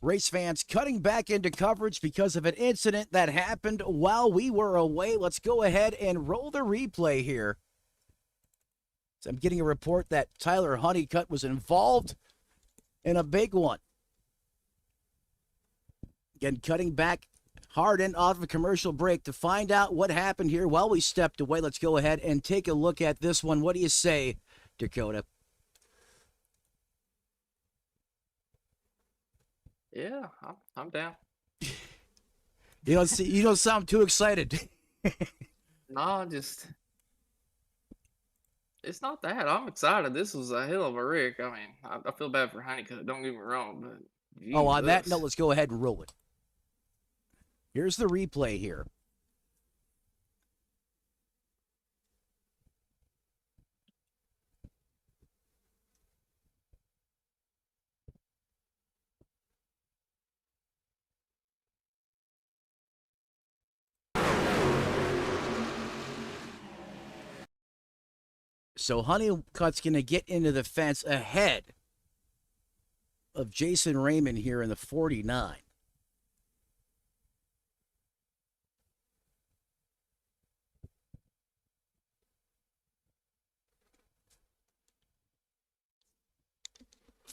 Race fans cutting back into coverage because of an incident that happened while we were away. Let's go ahead and roll the replay here. So I'm getting a report that Tyler Honeycutt was involved in a big one. Again, cutting back hard and off of a commercial break to find out what happened here while we stepped away. Let's go ahead and take a look at this one. What do you say, Dakota? Yeah, I'm down. You don't sound too excited. No, just it's not that. I'm excited. This was a hell of a wreck. I mean, I feel bad for Honeycutt. Don't get me wrong, but Oh, on that Jesus. note, let's go ahead and roll it. Here's the replay here. So Honeycutt's going to get into the fence ahead of Jason Raymond here in the 49.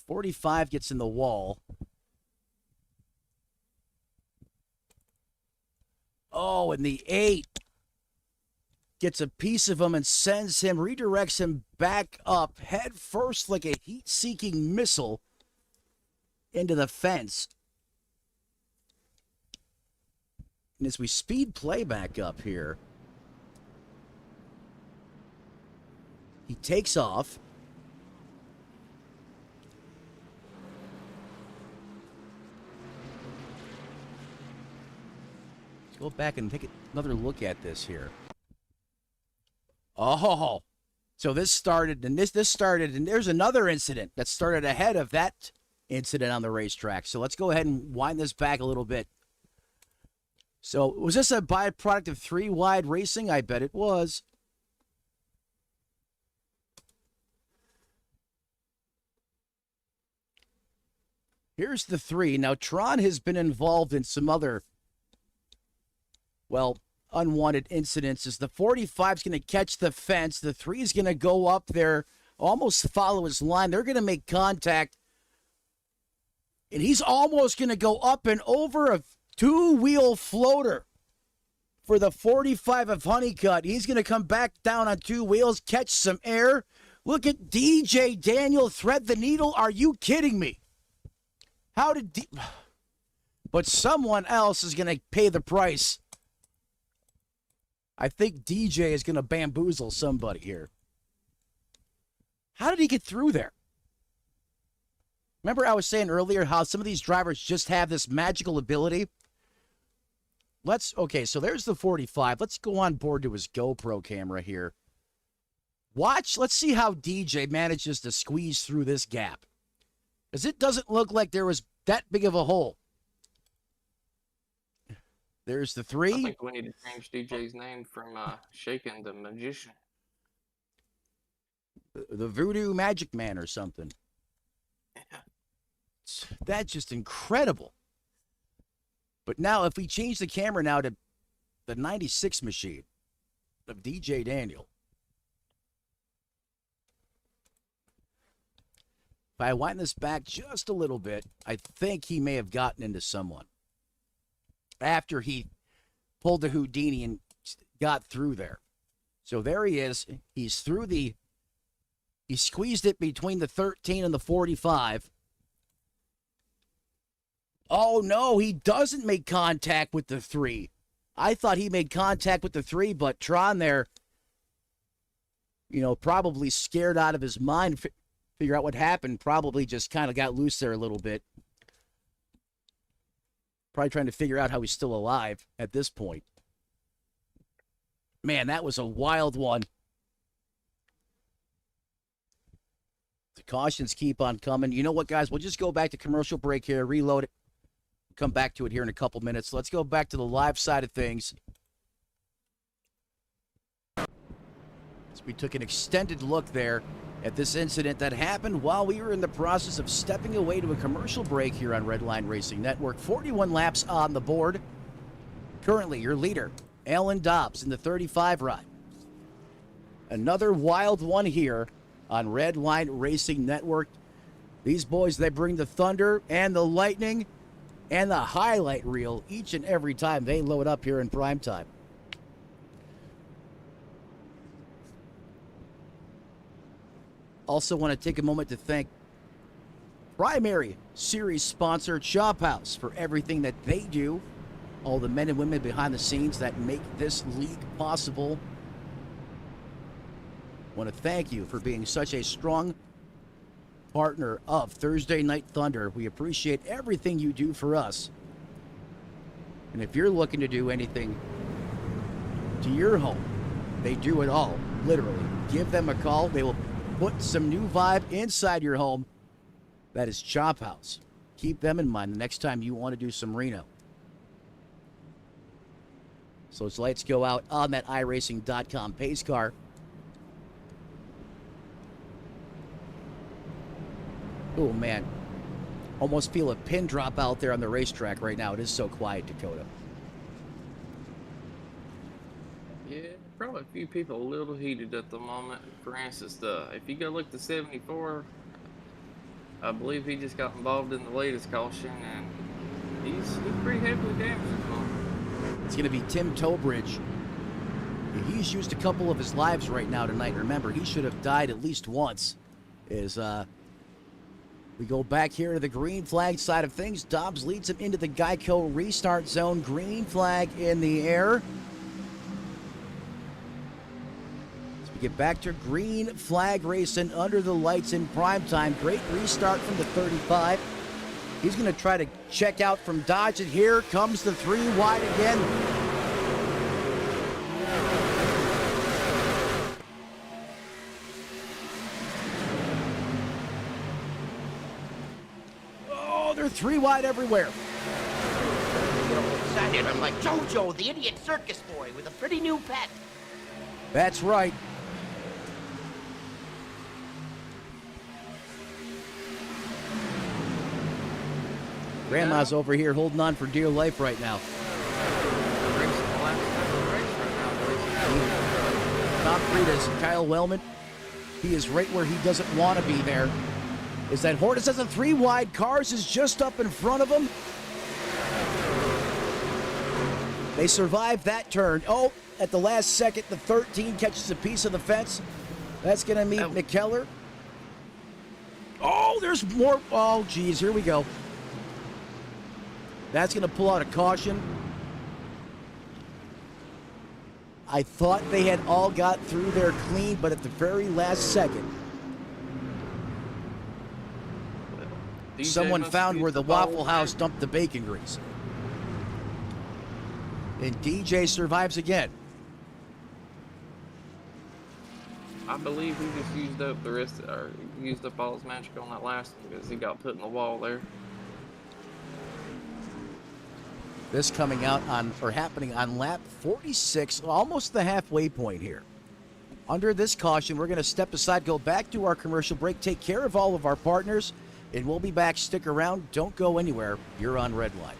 .45 gets in the wall. Oh, and the 8 gets a piece of him and redirects him back up head first like a heat-seeking missile into the fence. And as we speed play back up here, he takes off. Let's go back and take another look at this here. Oh, so this started, and this started, and there's another incident that started ahead of that incident on the racetrack. So let's go ahead and wind this back a little bit. So was this a byproduct of 3-wide racing? I bet it was. Here's the 3. Now, Tron has been involved in some other, well, unwanted incidents. As the 45 is going to catch the fence, the 3 is going to go up there, almost follow his line. They're going to make contact, and he's almost going to go up and over a 2-wheel floater for the 45 of Honeycutt. He's going to come back down on 2 wheels, catch some air. Look at DJ Daniel thread the needle. Are you kidding me? How did but someone else is going to pay the price. I think DJ is going to bamboozle somebody here. How did he get through there? Remember I was saying earlier how some of these drivers just have this magical ability? Okay, so there's the 45. Let's go on board to his GoPro camera here. Watch, let's see how DJ manages to squeeze through this gap. Because it doesn't look like there was that big of a hole. There's the 3. I think we need to change DJ's name from Shaken the Magician. The Voodoo Magic Man or something. Yeah. That's just incredible. But now, if we change the camera now to the 96 machine of DJ Daniel. If I wind this back just a little bit, I think he may have gotten into someone after he pulled the Houdini and got through there. So there he is. He's through he squeezed it between the 13 and the 45. Oh, no, he doesn't make contact with the 3. I thought he made contact with the 3, but Tron there, probably scared out of his mind, figure out what happened, probably just kind of got loose there a little bit. Probably trying to figure out how he's still alive at this point. Man, that was a wild one. The cautions keep on coming. You know what, guys? We'll just go back to commercial break here, reload it, come back to it here in a couple minutes. Let's go back to the live side of things. As we took an extended look there at this incident that happened while we were in the process of stepping away to a commercial break here on Redline Racing Network. 41 laps on the board. Currently, your leader, Alan Dobbs, in the 35 ride. Another wild one here on Redline Racing Network. These boys, they bring the thunder and the lightning and the highlight reel each and every time they load up here in prime time. Also want to take a moment to thank primary series sponsor Chop House for everything that they do. All the men and women behind the scenes that make this league possible. Want to thank you for being such a strong partner of Thursday Night Thunder. We appreciate everything you do for us. And if you're looking to do anything to your home, they do it all, literally. Give them a call. They will put some new vibe inside your home. That is Chop House. Keep them in mind the next time you want to do some Reno. So its lights go out on that iRacing.com pace car. Oh, man. Almost feel a pin drop out there on the racetrack right now. It is so quiet, Dakota. Yeah, probably a few people a little heated at the moment. For instance, if you go look at the 74, I believe he just got involved in the latest caution, and he's pretty heavily damaged at the moment. It's going to be Tim Tobridge. He's used a couple of his lives right now tonight. Remember, he should have died at least once. We go back here to the green flag side of things. Dobbs leads him into the Geico restart zone. Green flag in the air. As we get back to green flag racing under the lights in prime time. Great restart from the 35. He's going to try to check out from Dodge, and here comes the 3 wide again. They're 3 wide everywhere. Get all excited. I'm like JoJo, the idiot circus boy with a pretty new pet. That's right. Grandma's over here holding on for dear life right now. Top 3 is Kyle Wellman. He is right where he doesn't want to be there. Is that Hortus has a 3 wide. Cars is just up in front of him. They survive that turn. Oh, at the last second, the 13 catches a piece of the fence. That's going to meet McKellar. Oh, there's more. Oh, geez, here we go. That's going to pull out a caution. I thought they had all got through there clean, but at the very last second, someone found where the Waffle House dumped the bacon grease. And DJ survives again. I believe he just used up the rest, or used up all his magic on that last one because he got put in the wall there. This coming out on, or happening on lap 46, almost the halfway point here. Under this caution, we're going to step aside, go back to our commercial break, take care of all of our partners, and we'll be back. Stick around. Don't go anywhere. You're on Redline.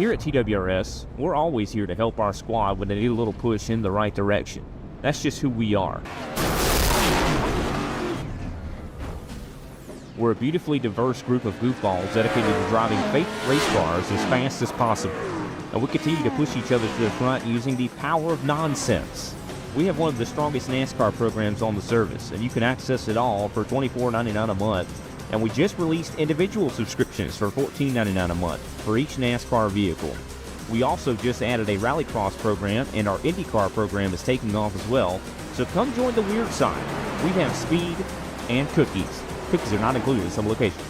Here at TWRS, we're always here to help our squad when they need a little push in the right direction. That's just who we are. We're a beautifully diverse group of goofballs dedicated to driving fake race cars as fast as possible. And we continue to push each other to the front using the power of nonsense. We have one of the strongest NASCAR programs on the service, and you can access it all for $24.99 a month. And we just released individual subscriptions for $14.99 a month for each NASCAR vehicle. We also just added a rallycross program, and our IndyCar program is taking off as well. So come join the weird side. We have speed and cookies. Cookies are not included in some locations.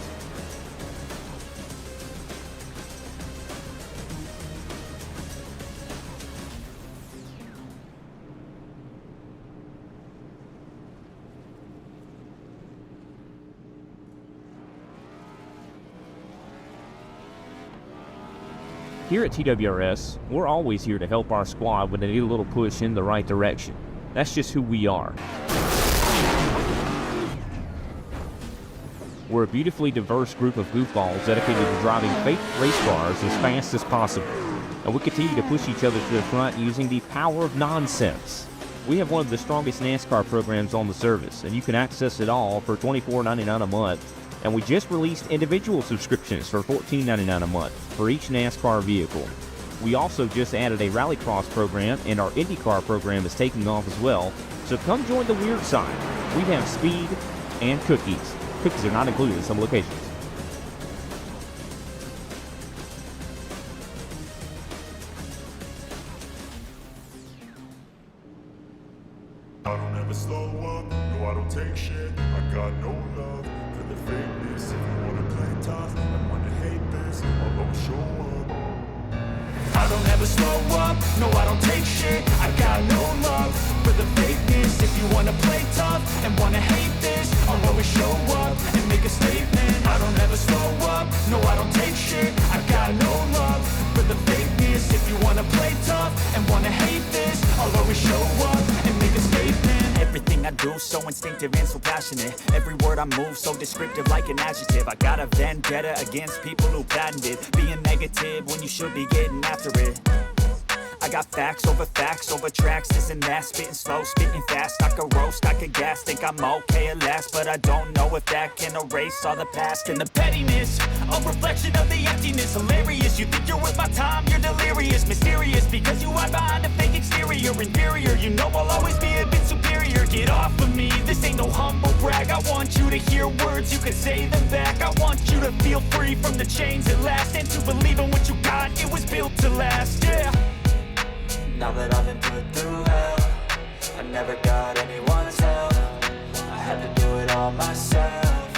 Here at TWRS, we're always here to help our squad when they need a little push in the right direction. That's just who we are. We're a beautifully diverse group of goofballs dedicated to driving fake race cars as fast as possible. And we continue to push each other to the front using the power of nonsense. We have one of the strongest NASCAR programs on the service, and you can access it all for $24.99 a month. And we just released individual subscriptions for $14.99 a month for each NASCAR vehicle. We also just added a rallycross program, and our IndyCar program is taking off as well. So come join the weird side. We have speed and cookies. Cookies are not included in some locations. I don't ever slow up, no I don't take shit. I got no love for the fakeness. If you wanna play tough and wanna hate this, I'll always show up. I don't ever slow up, no I don't take shit. I got no love for the fakeness. If you wanna play tough and wanna hate this, I'll always show up and make a statement. I don't ever slow up, no I don't take shit. I got no love for the fakeness. If you wanna play tough and wanna hate this, I'll always show up and make a statement. Everything I do so instinctive and so passionate. Every word I move so descriptive like an adjective. I got a vendetta against people who patented being negative when you should be getting after it. I got facts over tracks, this and that. Spitting slow, spitting fast. I could roast, I could gas. Think I'm okay at last, but I don't know if that can erase all the past. And the pettiness, a reflection of the emptiness. Hilarious, you think you're worth my time, you're delirious. Mysterious, because you hide behind a fake exterior. Inferior, you know I'll always be a bit superior. Get off of me, this ain't no humble brag. I want you to hear words, you can say them back. I want you to feel free from the chains at last, and to believe in what you got, it was built to last, yeah. Now that I've been put through hell, I never got anyone's help. I had to do it all myself.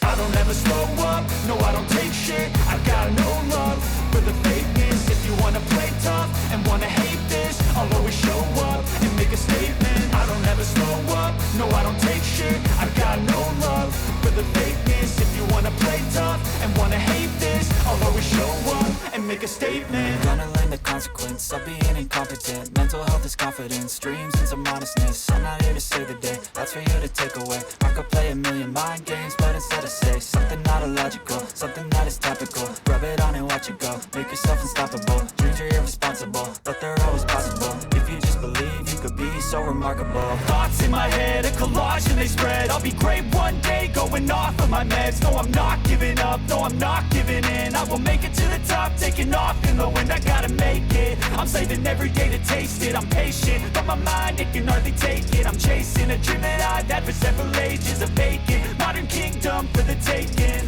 I don't ever slow up, no I don't take shit. I got no love for the fakeness. If you wanna play tough and wanna hate this, I'll always show up and make a statement. I don't ever slow up, no I don't take shit. I got no love for the fakeness. If you wanna play tough and wanna hate this, I'll always show up and make a statement. Gonna learn the consequence of being incompetent. Mental health is confidence, dreams and some modestness. I'm not here to save the day, that's for you to take away. I could play a million mind games, but instead I say something not illogical, something that is topical. Rub it on and watch it go, make yourself unstoppable. Dreams are irresponsible, but they're always possible. If you just believe, you could be so remarkable. Thoughts in my head, a collage and they spread. I'll be great one day, going off of my meds. No, I'm not giving up, no, I'm not giving in. I will make it to the top, taking off in the wind. I gotta make it, I'm saving every day to taste it. I'm patient, but my mind, it can hardly take it. I'm chasing a dream that I've had for several ages. A vacant, modern kingdom for the taking.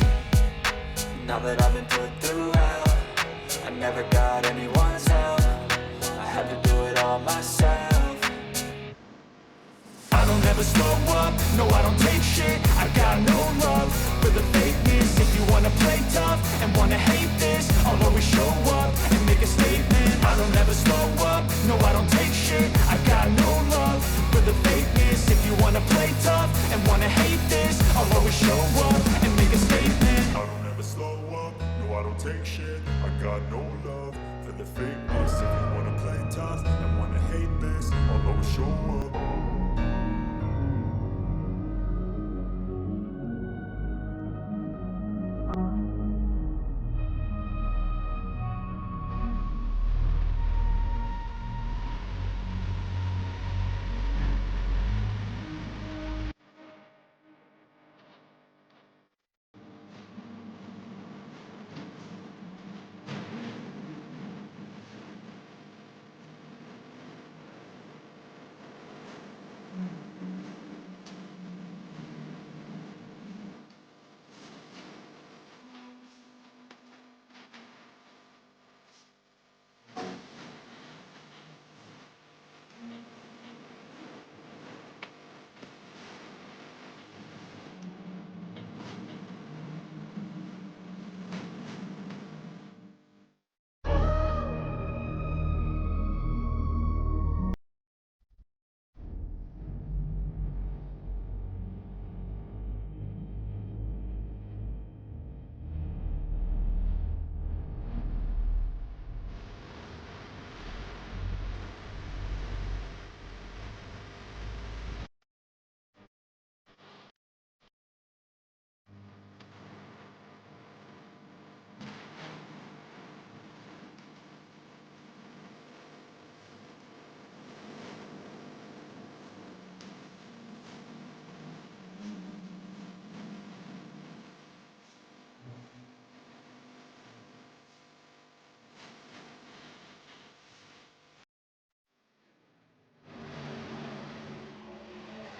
Now that I've been put through hell, I never got anyone's help. I had to do it all myself. I don't ever slow up, no I don't take shit. I got no love for the fakeness. If you wanna play tough and wanna hate this, I'll always show up and make a statement. I don't ever slow up, no I don't take shit. I got no love for the fakeness. If you wanna play tough and wanna hate this, I'll always show up and make a statement. I don't ever slow up, no I don't take shit. I got no love for the fakeness. If you wanna play tough and wanna hate this, I'll always show up.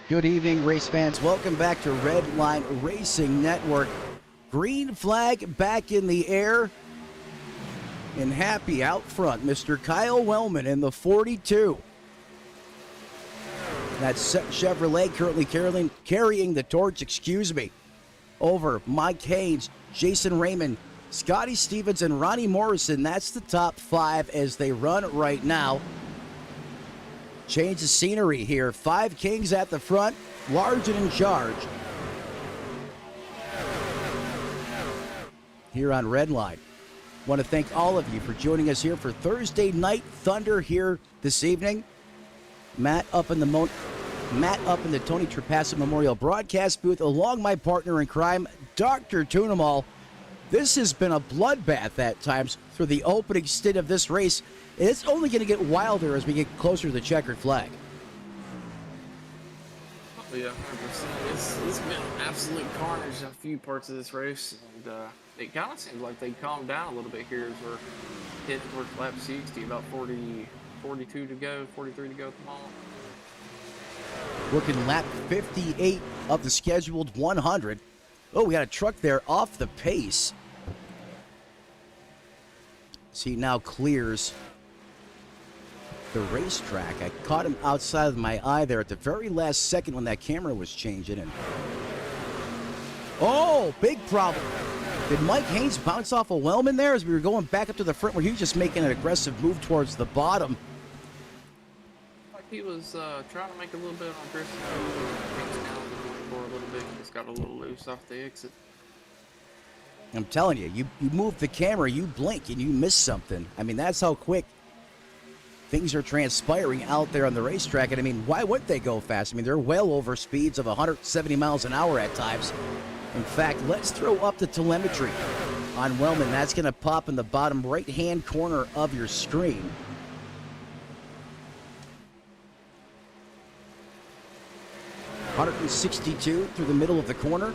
Good evening, race fans. Welcome back to Redline Racing Network. Green flag back in the air. And happy out front, Mr. Kyle Wellman in the 42. That's Chevrolet currently carrying the torch, over Mike Haynes, Jason Raymond, Scotty Stevens, and Ronnie Morrison. That's the top 5 as they run right now. Change the scenery here. 5 Kings at the front, large and in charge. Here on Redline. Want to thank all of you for joining us here for Thursday Night Thunder here this evening. Matt up in the Tony Trapasso Memorial Broadcast booth, along my partner in crime, Dr. Tunamal. This has been a bloodbath at times through the opening stint of this race. It's only going to get wilder as we get closer to the checkered flag. Oh, yeah, 100%. It's been absolute carnage in a few parts of this race, and it kind of seems like they calmed down a little bit here as we're hitting towards lap 60, about 42 to go, 43 to go at the moment. Working lap 58 of the scheduled 100. Oh, we got a truck there off the pace. See, now clears the racetrack. I caught him outside of my eye there at the very last second when that camera was changing. And oh, big problem. Did Mike Haynes bounce off a Wellman there as we were going back up to the front, where he was just making an aggressive move towards the bottom? He was trying to make a little bit of an aggressive move for a little bit. He just got a little loose off the exit. I'm telling you, you move the camera, you blink, and you miss something. I mean, that's how quick things are transpiring out there on the racetrack. And I mean, why wouldn't they go fast? I mean, they're well over speeds of 170 miles an hour at times. In fact, let's throw up the telemetry on Wellman. That's going to pop in the bottom right-hand corner of your screen. .162 through the middle of the corner.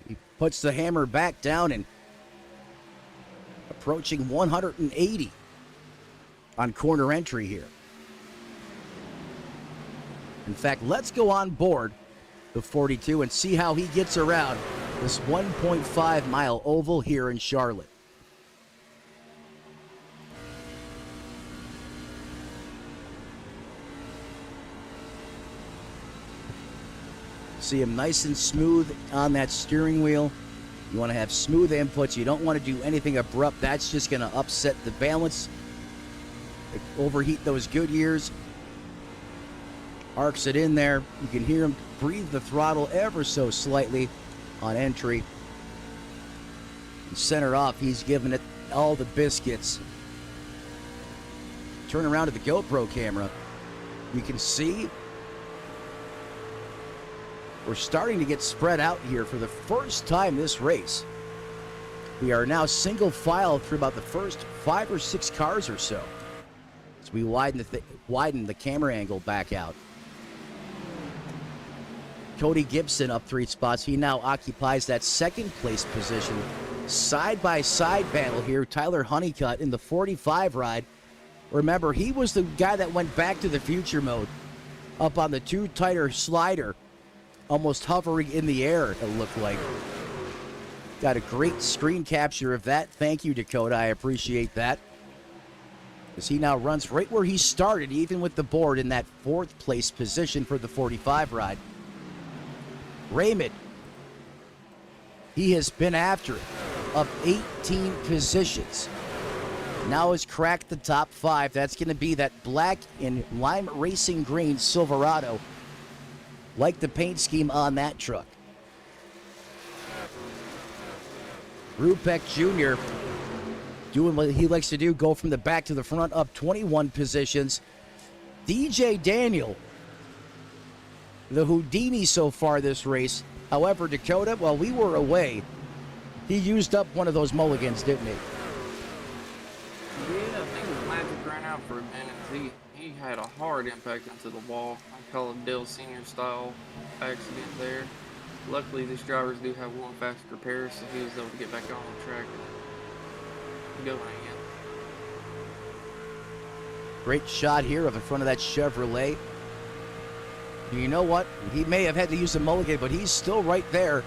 He puts the hammer back down and approaching 180 on corner entry here. In fact, let's go on board the 42 and see how he gets around this 1.5 mile oval here in Charlotte. See him nice and smooth on that steering wheel. You want to have smooth inputs. You don't want to do anything abrupt. That's just going to upset the balance, overheat those good gears. Arcs it in there. You can hear him breathe the throttle ever so slightly on entry. And center off, he's giving it all the biscuits. Turn around to the GoPro camera. You can see we're starting to get spread out here for the first time this race. We are now single file through about the first 5 or 6 cars or so, as we widen the camera angle back out. Cody Gibson up 3 spots. He now occupies that second place position. Side-by-side battle here. Tyler Honeycutt in the 45 ride. Remember, he was the guy that went back to the future mode up on the 2-tire slider, almost hovering in the air, it looked like. Got a great screen capture of that. Thank you, Dakota. I appreciate that. As he now runs right where he started, even with the board in that 4th place position for the 45 ride. Raymond, he has been after it, up 18 positions. Now has cracked the top 5. That's going to be that black and lime racing green Silverado. Like the paint scheme on that truck. Rupek Jr. doing what he likes to do, go from the back to the front, up 21 positions. DJ Daniel, the Houdini so far this race. However, Dakota, while we were away, he used up one of those mulligans, didn't he? Yeah, I think his magic ran out for a minute. He had a hard impact into the wall. I call it Dale Sr. style accident there. Luckily, these drivers do have one fast repair, so he was able to get back on the track and go again. Great shot here of the front of that Chevrolet. You know what? He may have had to use a mulligan, but he's still right there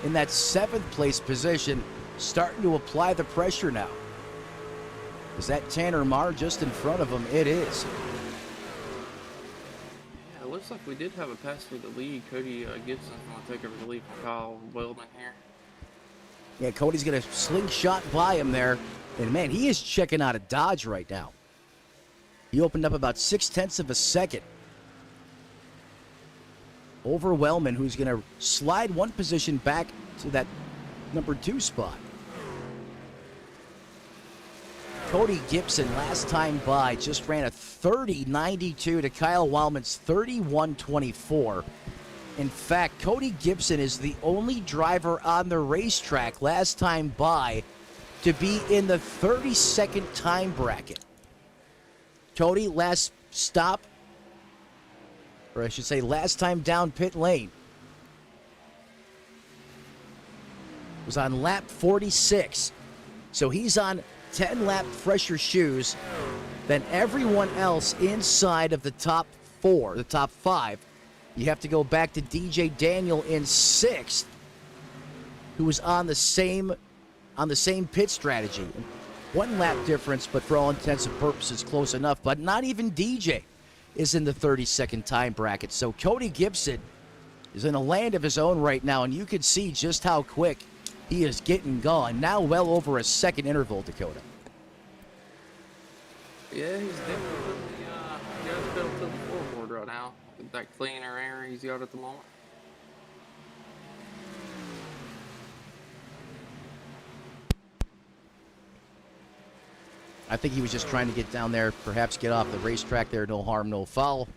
in that 7th place position, starting to apply the pressure now. Is that Tanner Marr just in front of him? It is. Yeah, it looks like we did have a pass for the lead. Cody Gibson's going to take over the lead from Kyle Weldon here. Yeah, Cody's going to slingshot by him there. And, man, he is checking out of Dodge right now. He opened up about 0.6 of a second over Wellman, who's going to slide one position back to that number 2 spot. Cody Gibson, last time by, just ran a 30.92 to Kyle Wellman's 31.24. In fact, Cody Gibson is the only driver on the racetrack last time by to be in the 32nd time bracket. Cody, last stop, or I should say last time down pit lane, was on lap 46. So he's on 10 lap fresher shoes than everyone else inside of the top 4, the top 5. You have to go back to DJ Daniel in 6th, who was on the same pit strategy. 1 lap difference, but for all intents and purposes, close enough. But not even DJ is in the 32nd time bracket. So Cody Gibson is in a land of his own right now, and you can see just how quick he is getting gone. Now well over a second interval, Dakota. Yeah, he's definitely putting the gas pedal to the floorboard right now. With that cleaner air he's got at the moment. I think he was just trying to get down there, perhaps get off the racetrack there. No harm, no foul.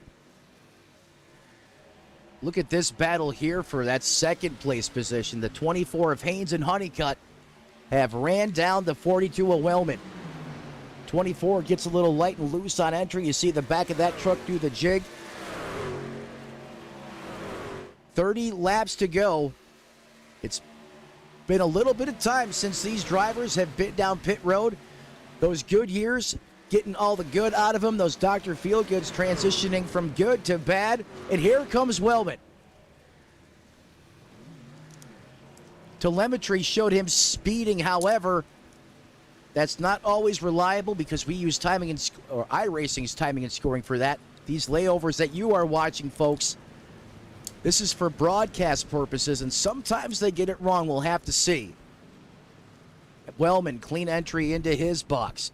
Look at this battle here for that 2nd place position. The 24 of Haynes and Honeycutt have ran down the 42 of Wellman. 24 gets a little light and loose on entry. You see the back of that truck do the jig. 30 laps to go. It's been a little bit of time since these drivers have been down pit road. Those good years, getting all the good out of them. Those Dr. Feelgoods transitioning from good to bad. And here comes Wellman. Telemetry showed him speeding, however, that's not always reliable because we use timing or iRacing's timing and scoring for that. These layovers that you are watching, folks, this is for broadcast purposes, and sometimes they get it wrong. We'll have to see. Wellman, clean entry into his box.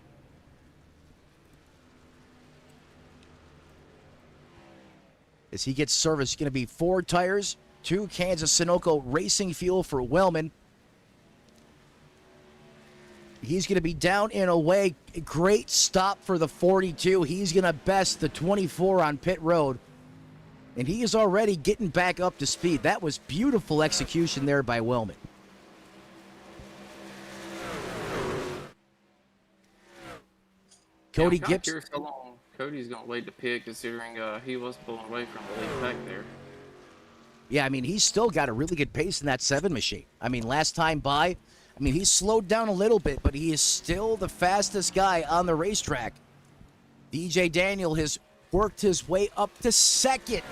As he gets service, going to be 4 tires, 2 cans of Sunoco racing fuel for Wellman. He's going to be down and away. Great stop for the 42. He's going to best the 24 on pit road. And he is already getting back up to speed. That was beautiful execution there by Wellman. Cody I'm Gibson. curious how long Cody's going to wait to pit, considering he was pulling away from the lead back there. Yeah, I mean, he's still got a really good pace in that 7 machine. I mean, last time by, I mean, he's slowed down a little bit, but he is still the fastest guy on the racetrack. DJ Daniel has worked his way up to 2nd.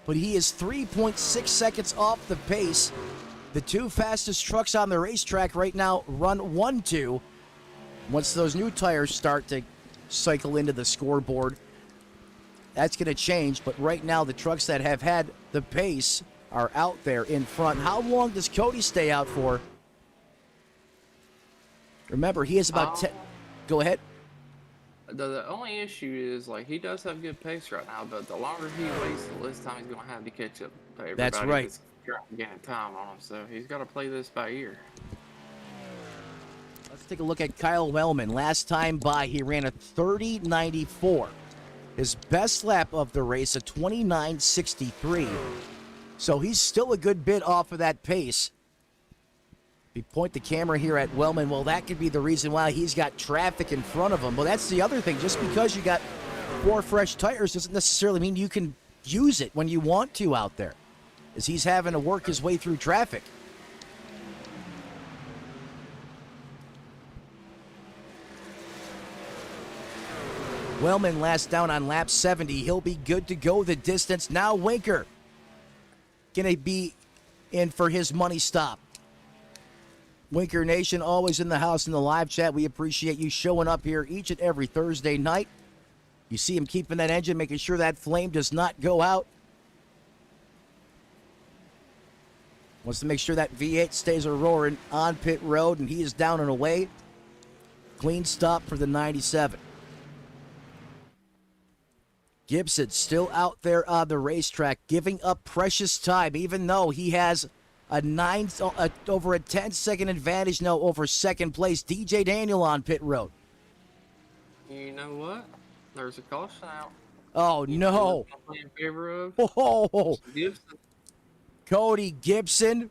But he is 3.6 seconds off the pace. The 2 fastest trucks on the racetrack right now run 1-2. Once those new tires start to cycle into the scoreboard, that's going to change. But right now, the trucks that have had the pace are out there in front. How long does Cody stay out for? Remember, he has about 10. Go ahead. The only issue is, like, he does have good pace right now, but the longer he waits, the less time he's going to have to catch up to everybody. That's right. That's trying to gain time on him, so he's got to play this by ear. Let's take a look at Kyle Wellman. Last time by, he ran a 30.94. His best lap of the race, a 29.63. So he's still a good bit off of that pace. If you point the camera here at Wellman, well, that could be the reason why he's got traffic in front of him. Well, that's the other thing. Just because you got 4 fresh tires doesn't necessarily mean you can use it when you want to out there, as he's having to work his way through traffic. Wellman last down on lap 70. He'll be good to go the distance. Now Winker gonna be in for his money stop. Winker Nation, always in the house in the live chat. We appreciate you showing up here each and every Thursday night. You see him keeping that engine, making sure that flame does not go out. Wants to make sure that V8 stays a roaring on pit road, and he is down and away. Clean stop for the 97. Gibson still out there on the racetrack, giving up precious time, even though he has over a 10-second advantage now over second place. DJ Daniel on pit road. You know what? There's a caution out. Oh, no. In favor of Oh, Gibson. Cody Gibson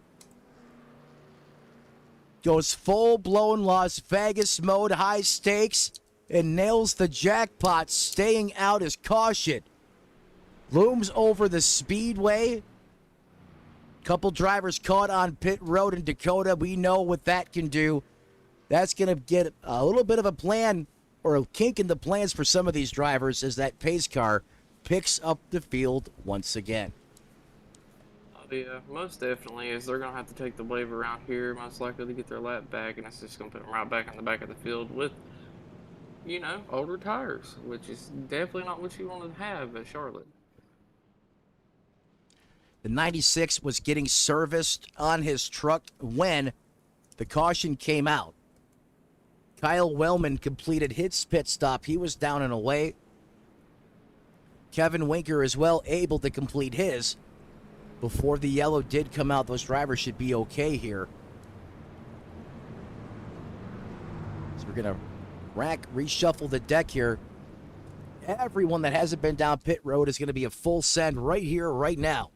goes full-blown Las Vegas mode, high stakes, and nails the jackpot, staying out as caution. Looms over the speedway. Couple drivers caught on pit road in Dakota. We know what that can do. That's going to get a little bit of a plan or a kink in the plans for some of these drivers as that pace car picks up the field once again. Yeah, most definitely is. They're going to have to take the wave around here, most likely to get their lap back, and it's just going to put them right back in the back of the field with, you know, older tires, which is definitely not what you want to have at Charlotte. The 96 was getting serviced on his truck when the caution came out. Kyle Wellman completed his pit stop. He was down and away. Kevin Winker as well able to complete his. Before the yellow did come out, those drivers should be okay here. So we're going to reshuffle the deck here. Everyone that hasn't been down pit road is going to be a full send right here, right now.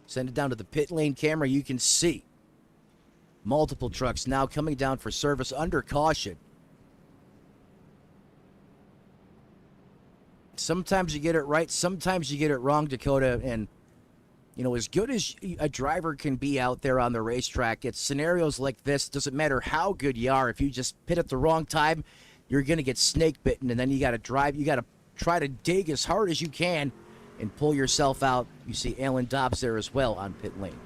Send it down to the pit lane camera. You can see multiple trucks now coming down for service under caution. Sometimes you get it right, sometimes you get it wrong, Dakota. And, you know, as good as a driver can be out there on the racetrack, it's scenarios like this. Doesn't matter how good you are. If you just pit at the wrong time, you're going to get snake bitten. And then you got to drive. You got to try to dig as hard as you can and pull yourself out. You see Alan Dobbs there as well on pit lane.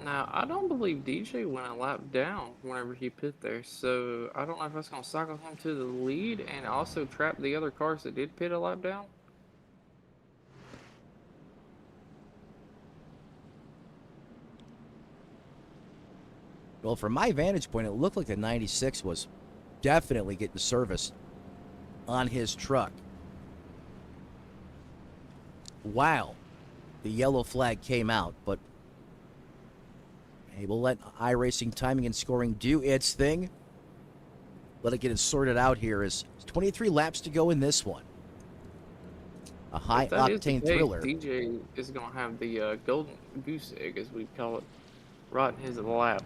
Now, I don't believe DJ went a lap down whenever he pit there, so I don't know if that's going to cycle him to the lead and also trap the other cars that did pit a lap down. Well, from my vantage point, it looked like the 96 was definitely getting serviced on his truck. Wow. The yellow flag came out, but hey, we'll let iRacing timing and scoring do its thing. Let it get it sorted out here. Is 23 laps to go in this one. A high-octane thriller. DJ is going to have the golden goose egg, as we call it, right in his lap.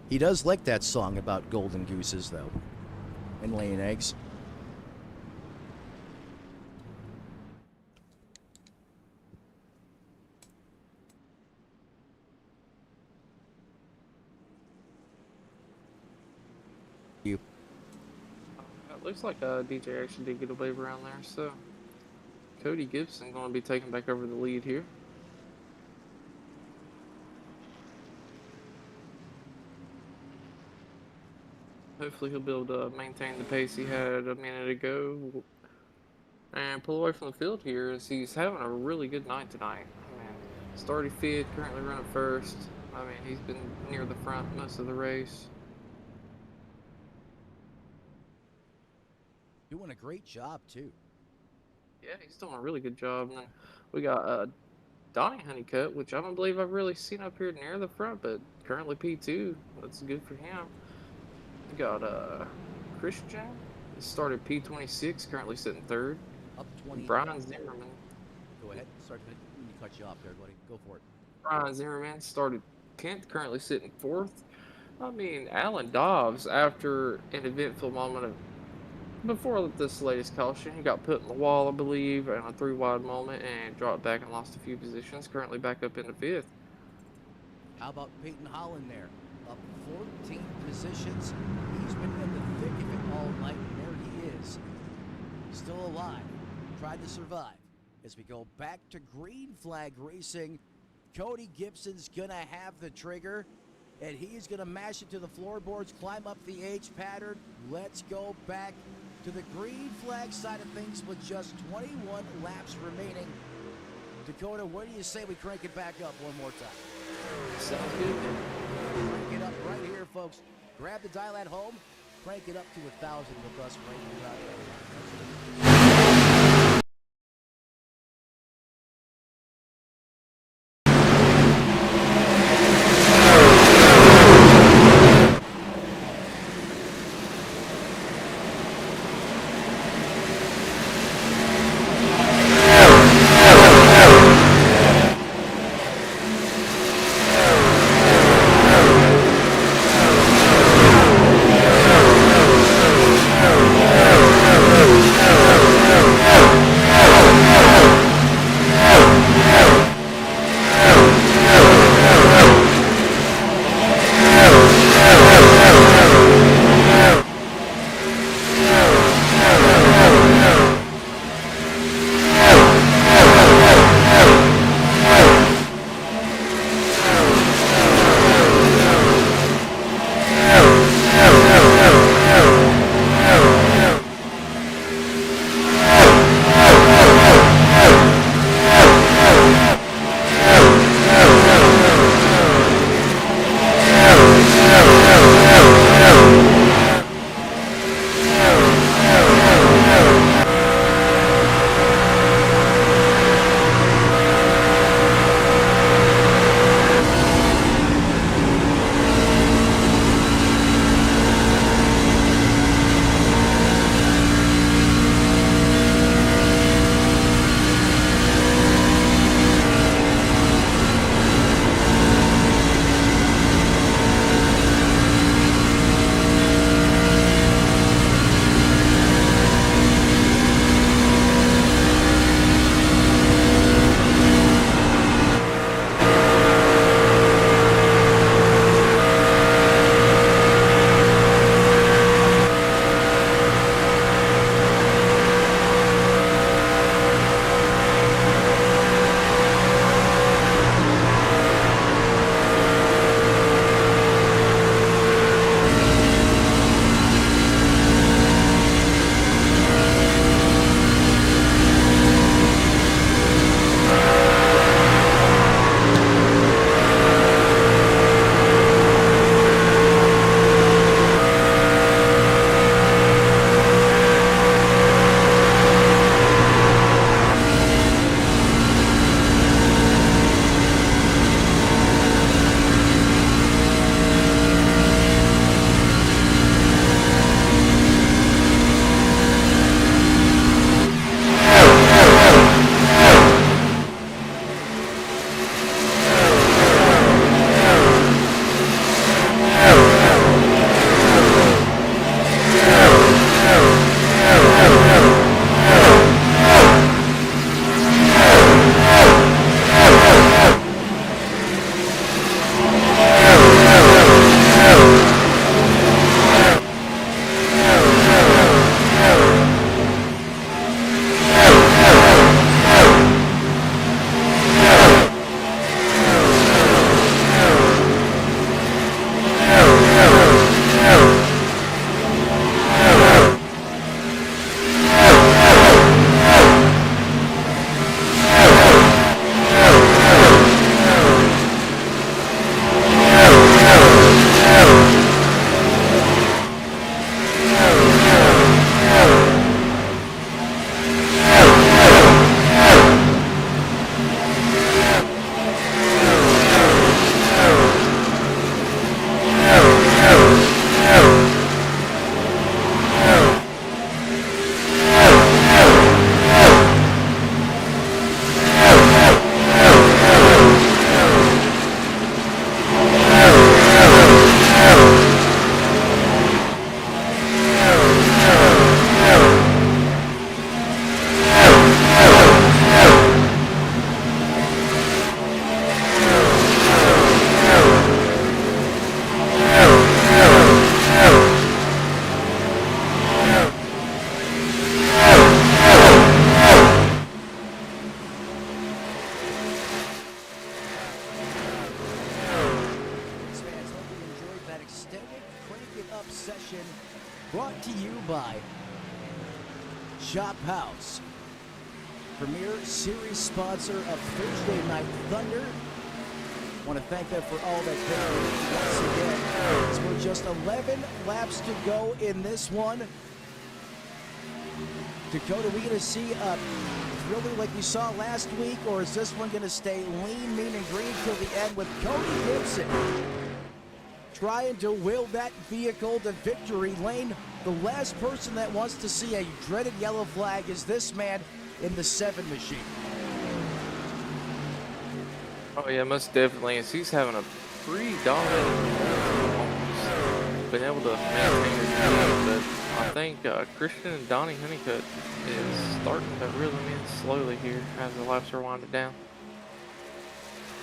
He does like that song about golden gooses, though, and laying eggs. It looks like DJ actually did get a wave around there, so Cody Gibson going to be taking back over the lead here. Hopefully he'll be able to maintain the pace he had a minute ago and pull away from the field here, as he's having a really good night tonight. I mean, started fifth, currently running first. I mean, he's been near the front most of the race. Doing a great job, too. Yeah, he's doing a really good job. And then we got Donnie Honeycutt, which I don't believe I've really seen up here near the front, but currently P2. That's good for him. We got Christian. He started P26, currently sitting third. Up 20. Brian Zimmerman. Go ahead. Sorry, let me cut you off there, buddy. Go for it. Brian Zimmerman started 10th, currently sitting fourth. I mean, Alan Dobbs, after an eventful moment of before this latest caution, he got put in the wall, I believe, in a 3-wide moment and dropped back and lost a few positions. Currently back up into 5th. How about Peyton Holland there? Up 14 positions. He's been in the thick of it all night, and there he is. Still alive. Tried to survive. As we go back to green flag racing, Cody Gibson's going to have the trigger, and he's going to mash it to the floorboards, climb up the H pattern. Let's go back to the green flag side of things with just 21 laps remaining. Dakota, what do you say we crank it back up one more time? Sounds good. Crank it up right here, folks. Grab the dial at home. Crank it up to 1,000 with us right here. session brought to you by Shop House, premier series sponsor of Thursday Night Thunder. Want to thank them for all that they do once again. As we're just 11 laps to go in this one. Dakota, we going to see really like we saw last week, or is this one going to stay lean, mean, and green till the end with Cody Gibson trying to will that vehicle to victory lane? The last person that wants to see a dreaded yellow flag is this man in the 7 machine. Oh yeah, most definitely. As he's having a pretty dominant performance, been able to maintain his lead, but I think Christian and Donnie Honeycutt is starting to reel him in slowly here as the laps are winding down.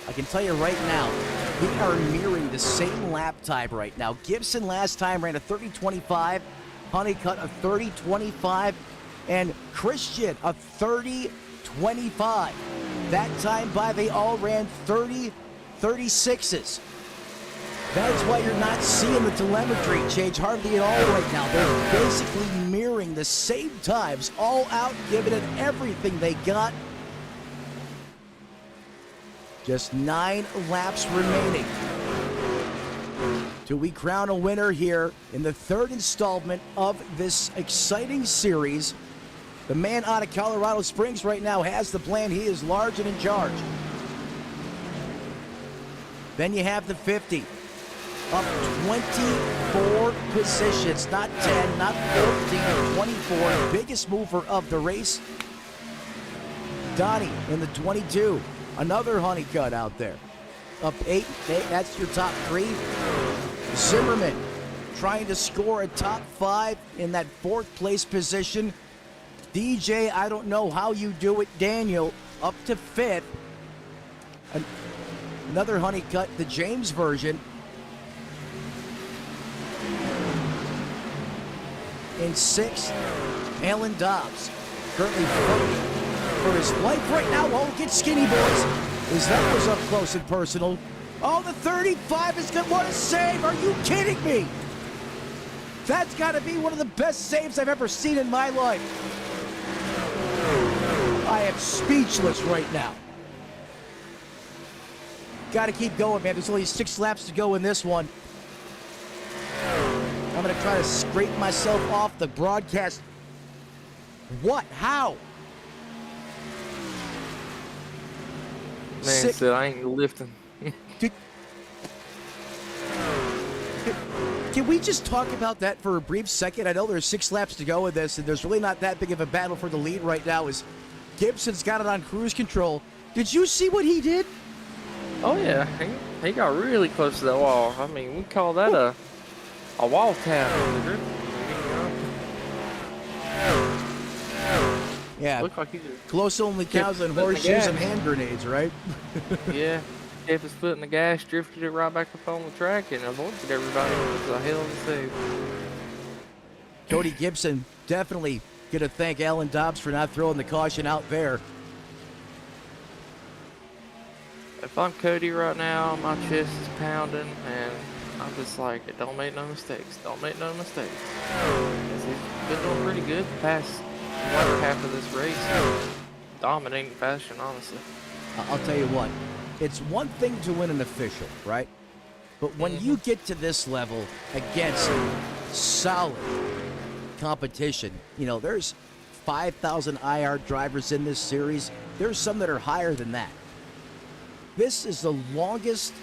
I can tell you right now, we are mirroring the same lap time right now. Gibson last time ran a 30.25, Honeycutt a 30.25, and Christian a 30.25. That time by they all ran 30.36s. That's why you're not seeing the telemetry change hardly at all right now. They're basically mirroring the same times, all out, giving it everything they got. Just 9 laps remaining till we crown a winner here in the 3rd installment of this exciting series. The man out of Colorado Springs right now has the plan. He is large and in charge. Then you have the 50. Up 24 positions, not 10, not 14, 24. Biggest mover of the race. Donnie in the 22. Another Honeycutt out there. Up 8. That's your top 3. Zimmerman trying to score a top 5 in that 4th place position. DJ, I don't know how you do it. Daniel up to 5th. Another Honeycutt, the James version. In 6th, Alan Dobbs, currently fighting for his life right now. Oh, get skinny, boys, as that was up close and personal. Oh, the 35 is good. What a save. Are you kidding me? That's got to be one of the best saves I've ever seen in my life. I am speechless right now. Got to keep going, man. There's only 6 laps to go in this one. I'm going to try to scrape myself off the broadcast. What? How? Man said, I ain't lifting. Can we just talk about that for a brief second? I know there's 6 laps to go in this, and there's really not that big of a battle for the lead right now as Gibson's got it on cruise control. Did you see what he did? Oh yeah, he got really close to that wall. I mean, we call that a wall tap in the group. Yeah. Looked like he just Close only cows and horseshoes and hand grenades, right? yeah. Kept his foot in the gas, drifted it right back up on the track, and avoided everybody. It was a hell of a save. Cody Gibson definitely going to thank Alan Dobbs for not throwing the caution out there. If I'm Cody right now, my chest is pounding, and I'm just like, don't make no mistakes. Don't make no mistakes. He's been doing pretty good the past latter half of this race. Dominating fashion, honestly. I'll tell you what. It's one thing to win an official, right? But when you get to this level against solid competition, you know, there's 5,000 IR drivers in this series. There's some that are higher than that. This is the longest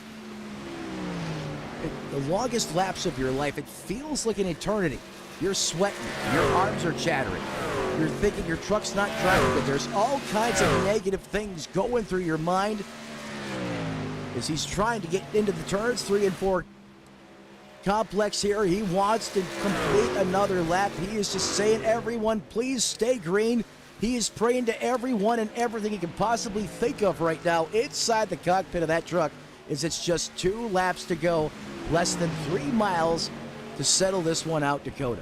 laps of your life. It feels like an eternity. You're sweating. Your arms are chattering. You're thinking your truck's not driving good. There's all kinds of negative things going through your mind as he's trying to get into the turns 3 and 4 complex here. He wants to complete another lap. He is just saying, everyone, please stay green. He is praying to everyone and everything he can possibly think of right now inside the cockpit of that truck, as it's just 2 laps to go, less than 3 miles to settle this one out, Dakota.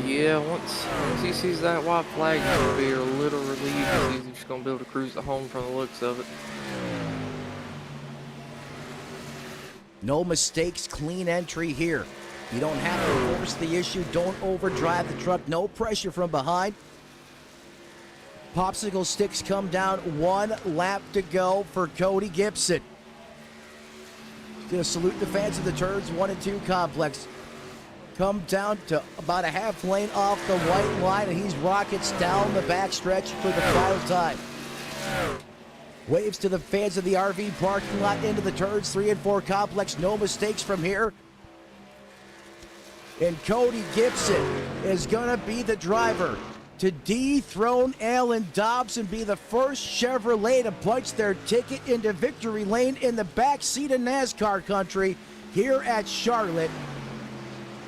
Yeah, once he sees that white flag, he'll be a little relieved because he's just going to be able to cruise it home from the looks of it. No mistakes, clean entry here. You don't have to force the issue. Don't overdrive the truck. No pressure from behind. Popsicle sticks come down. 1 lap to go for Cody Gibson. He's going to salute the fans of the turns 1 and 2 complex. Come down to about a half lane off the white line, and he's rockets down the backstretch for the final time. Waves to the fans of the RV parking lot into the turns 3 and 4 complex. No mistakes from here. And Cody Gibson is going to be the driver to dethrone Alan Dobbs and be the first Chevrolet to punch their ticket into victory lane in the backseat of NASCAR country here at Charlotte.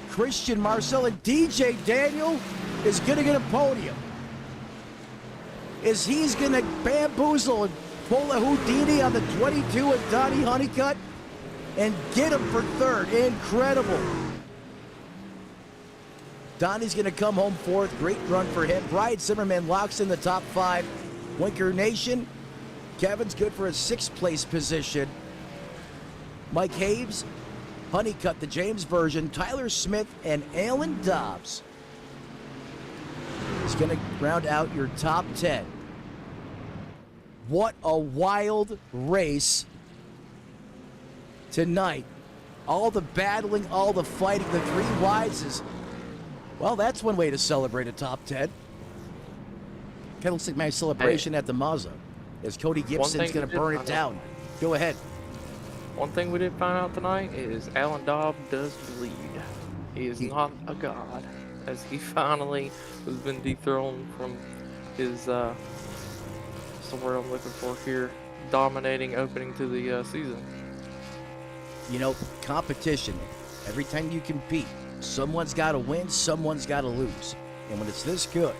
Christian Marcel and DJ Daniel is going to get a podium. Is he's going to bamboozle and pull a Houdini on the 22 and Donnie Honeycutt and get him for third. Incredible. Donnie's going to come home fourth. Great run for him. Brian Zimmerman locks in the top 5. Winker Nation. Kevin's good for a 6th place position. Mike Haves, Honeycutt, the James version, Tyler Smith, and Alan Dobbs is going to round out your top 10. What a wild race tonight. All the battling, all the fighting, the 3 wides is, well, that's one way to celebrate a top 10. Kind of looks like my celebration at the Mazda, as Cody Gibson's going to burn it down. Go ahead. One thing we did find out tonight is Alan Dobbs does bleed. He is not a god, as he finally has been dethroned from his, what's the word I'm looking for here, dominating opening to the season. You know, competition. Every time you compete, someone's got to win, someone's got to lose. And when it's this good,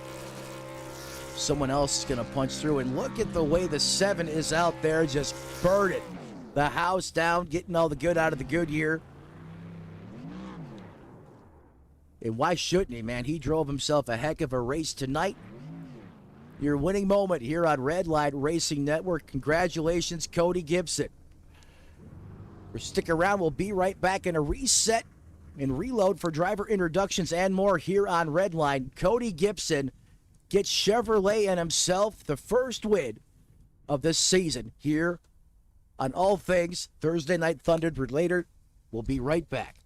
someone else is going to punch through. And look at the way the 7 is out there just burning the house down, getting all the good out of the Goodyear. And why shouldn't he, man? He drove himself a heck of a race tonight. Your winning moment here on Redline Racing Network. Congratulations, Cody Gibson. Stick around. We'll be right back in a reset and reload for driver introductions and more here on Redline. Cody Gibson gets Chevrolet and himself the first win of this season here on All Things Thursday Night Thunder. Later, we'll be right back.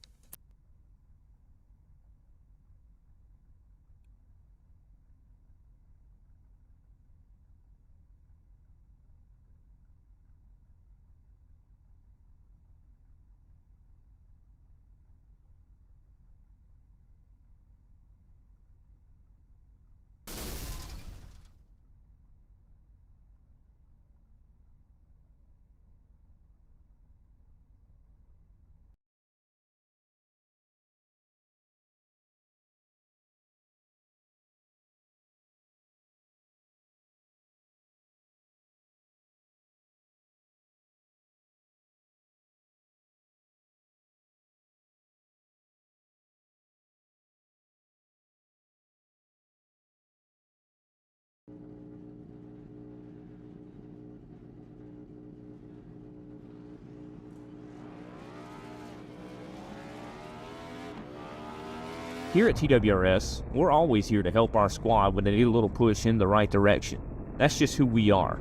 Here at TWRS, we're always here to help our squad when they need a little push in the right direction. That's just who we are.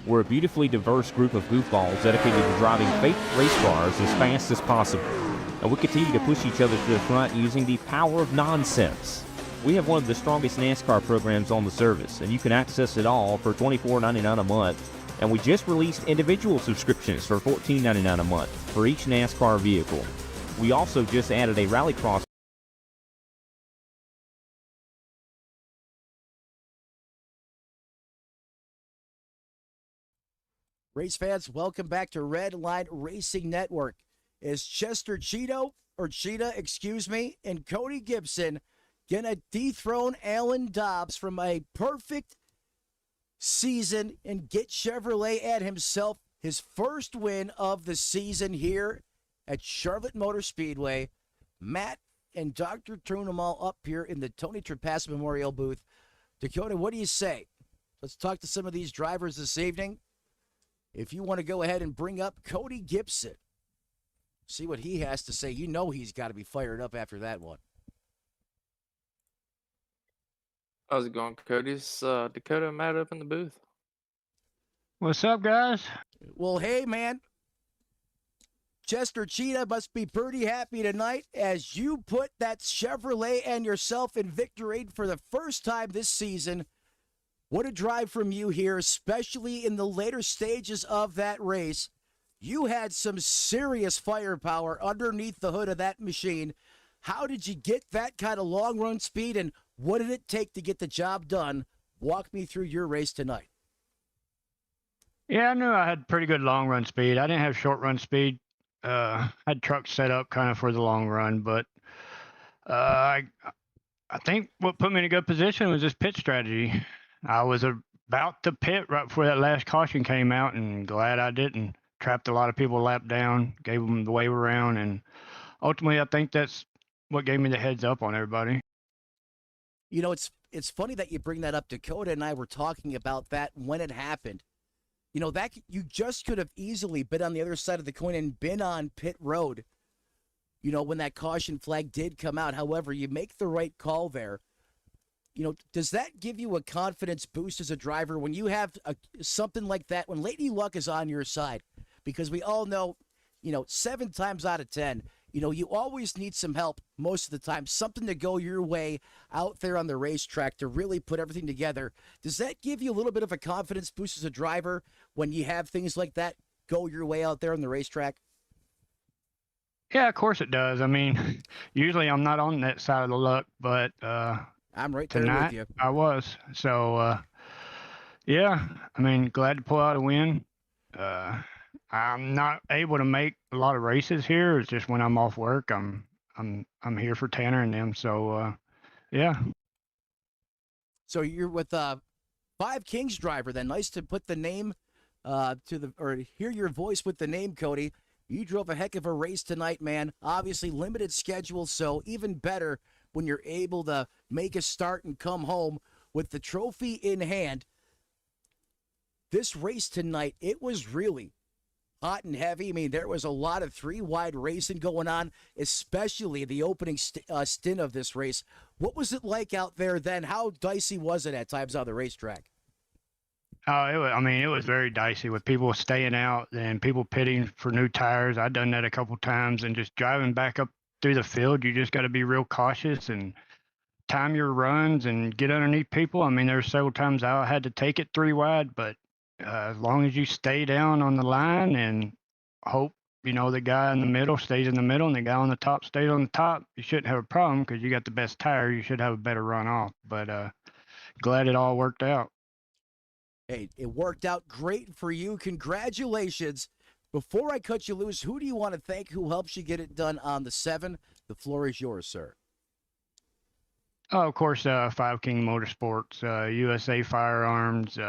We're a beautifully diverse group of goofballs dedicated to driving fake race cars as fast as possible. And we continue to push each other to the front using the power of nonsense. We have one of the strongest NASCAR programs on the service, and you can access it all for $24.99 a month. And we just released individual subscriptions for $14.99 a month for each NASCAR vehicle. We also just added a rallycross. Race fans, welcome back to Redline Racing Network. Is Chester Cheetah, and Cody Gibson gonna dethrone Alan Dobbs from a perfect season and get Chevrolet at himself his first win of the season here at Charlotte Motor Speedway? Matt and Dr. Trunemal up here in the Tony Trepass Memorial booth. Dakota, what do you say? Let's talk to some of these drivers this evening. if you want to go ahead and bring up Cody Gibson, see what he has to say. You know he's got to be fired up after that one. How's it going, Cody's Dakota and Matt up in the booth? What's up, guys? Well, hey, man. Chester Cheetah must be pretty happy tonight as you put that Chevrolet and yourself in victory for the first time this season. What a drive from you here, especially in the later stages of that race. You had some serious firepower underneath the hood of that machine. How did you get that kind of long-run speed, and what did it take to get the job done? Walk me through your race tonight. Yeah, I knew I had pretty good long run speed. I didn't have short run speed. Had trucks set up kind of for the long run, but I think what put me in a good position was this pit strategy. I was about to pit right before that last caution came out, and glad I didn't. Trapped a lot of people lap down, gave them the wave around, and ultimately I think that's what gave me the heads up on everybody. You know, it's funny that you bring that up. Dakota and I were talking about that when it happened. You know, that you just could have easily been on the other side of the coin and been on pit road, you know, when that caution flag did come out. However, you make the right call there. You know, does that give you a confidence boost as a driver when you have something like that, when Lady Luck is on your side? Because we all know, you know, 7 times out of 10, you know, you always need some help most of the time, something to go your way out there on the racetrack to really put everything together. Does that give you a little bit of a confidence boost as a driver when you have things like that go your way out there on the racetrack? Yeah, of course it does. I mean, usually I'm not on that side of the luck, but I'm right there tonight with you. I was. So, yeah, I mean, glad to pull out a win. I'm not able to make a lot of races here. It's just when I'm off work, I'm here for Tanner and them. So, yeah. So you're with Five Kings driver then. Nice to put the name or hear your voice with the name, Cody. You drove a heck of a race tonight, man. Obviously limited schedule, so even better when you're able to make a start and come home with the trophy in hand. This race tonight, it was really hot and heavy. I mean, there was a lot of 3-wide racing going on, especially the opening stint of this race. What was it like out there then? How dicey was it at times on the racetrack? It was very dicey with people staying out and people pitting for new tires. I've done that a couple times, and just driving back up through the field, you just got to be real cautious and time your runs and get underneath people. I mean, there were several times I had to take it 3 wide, but as long as you stay down on the line and hope, you know, the guy in the middle stays in the middle and the guy on the top stays on the top, you shouldn't have a problem because you got the best tire. You should have a better run off. But glad it all worked out. Hey, it worked out great for you. Congratulations. Before I cut you loose, who do you want to thank who helps you get it done on the 7? The floor is yours, sir. Oh, of course, Five King Motorsports, USA Firearms,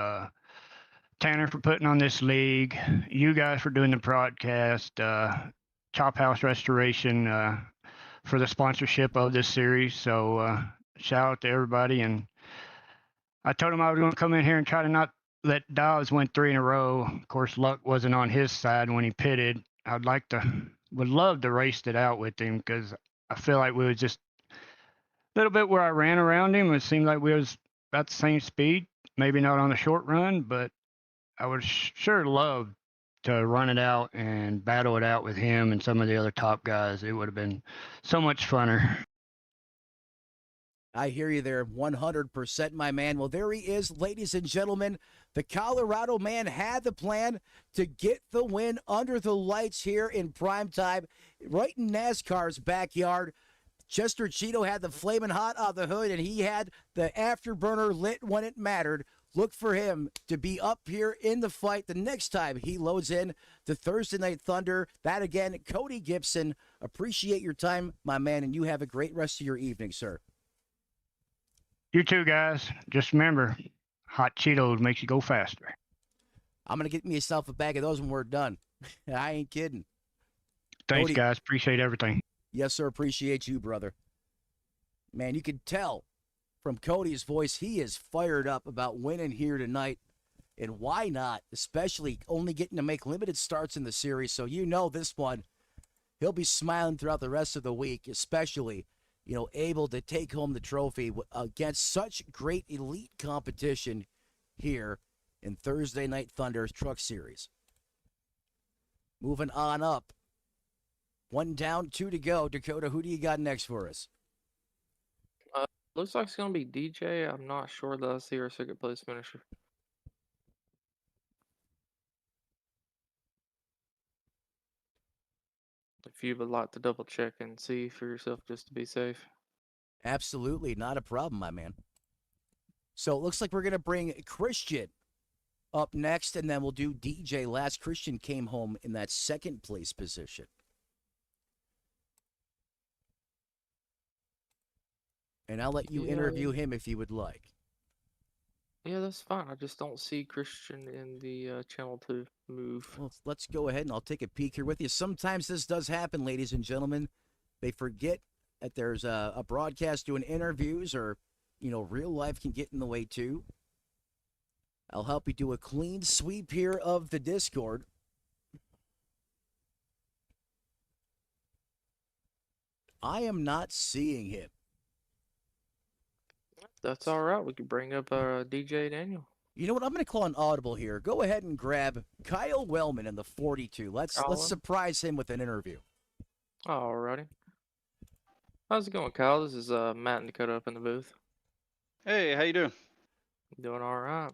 Tanner for putting on this league, you guys for doing the broadcast, Chop House Restoration for the sponsorship of this series. So shout out to everybody. And I told him I was going to come in here and try to not let Dobbs win 3 in a row. Of course, luck wasn't on his side when he pitted. Would love to race it out with him because I feel like we was just a little bit where I ran around him. It seemed like we was about the same speed, maybe not on the short run, but I would sure love to run it out and battle it out with him and some of the other top guys. It would have been so much funner. I hear you there 100%, my man. Well, there he is, ladies and gentlemen. The Colorado man had the plan to get the win under the lights here in prime time, right in NASCAR's backyard. Chester Cheeto had the flaming hot on the hood, and he had the afterburner lit when it mattered. Look for him to be up here in the fight the next time he loads in the Thursday Night Thunder. That again, Cody Gibson. Appreciate your time, my man, and you have a great rest of your evening, sir. You too, guys. Just remember, hot Cheetos makes you go faster. I'm going to get myself a bag of those when we're done. I ain't kidding. Thanks, Cody, guys. Appreciate everything. Yes, sir. Appreciate you, brother. Man, you can tell from Cody's voice, he is fired up about winning here tonight. And why not? Especially only getting to make limited starts in the series. So this one, he'll be smiling throughout the rest of the week, especially, able to take home the trophy against such great elite competition here in Thursday Night Thunder's Truck Series. Moving on up. 1 down, 2 to go. Dakota, who do you got next for us? Looks like it's gonna be DJ. I'm not sure that I see our second place finisher. If you would like to double check and see for yourself just to be safe. Absolutely, not a problem, my man. So it looks like we're going to bring Christian up next, and then we'll do DJ last. Christian came home in that second place position. And I'll let you interview him if you would like. Yeah, that's fine. I just don't see Christian in the channel to move. Well, let's go ahead and I'll take a peek here with you. Sometimes this does happen, ladies and gentlemen. They forget that there's a broadcast doing interviews, or, real life can get in the way too. I'll help you do a clean sweep here of the Discord. I am not seeing him. That's all right. We could bring up DJ Daniel. You know what? I'm going to call an audible here. Go ahead and grab Kyle Wellman in the 42. Let's surprise him with an interview. Alrighty. How's it going, Kyle? This is Matt and Dakota up in the booth. Hey, how you doing? Doing all right.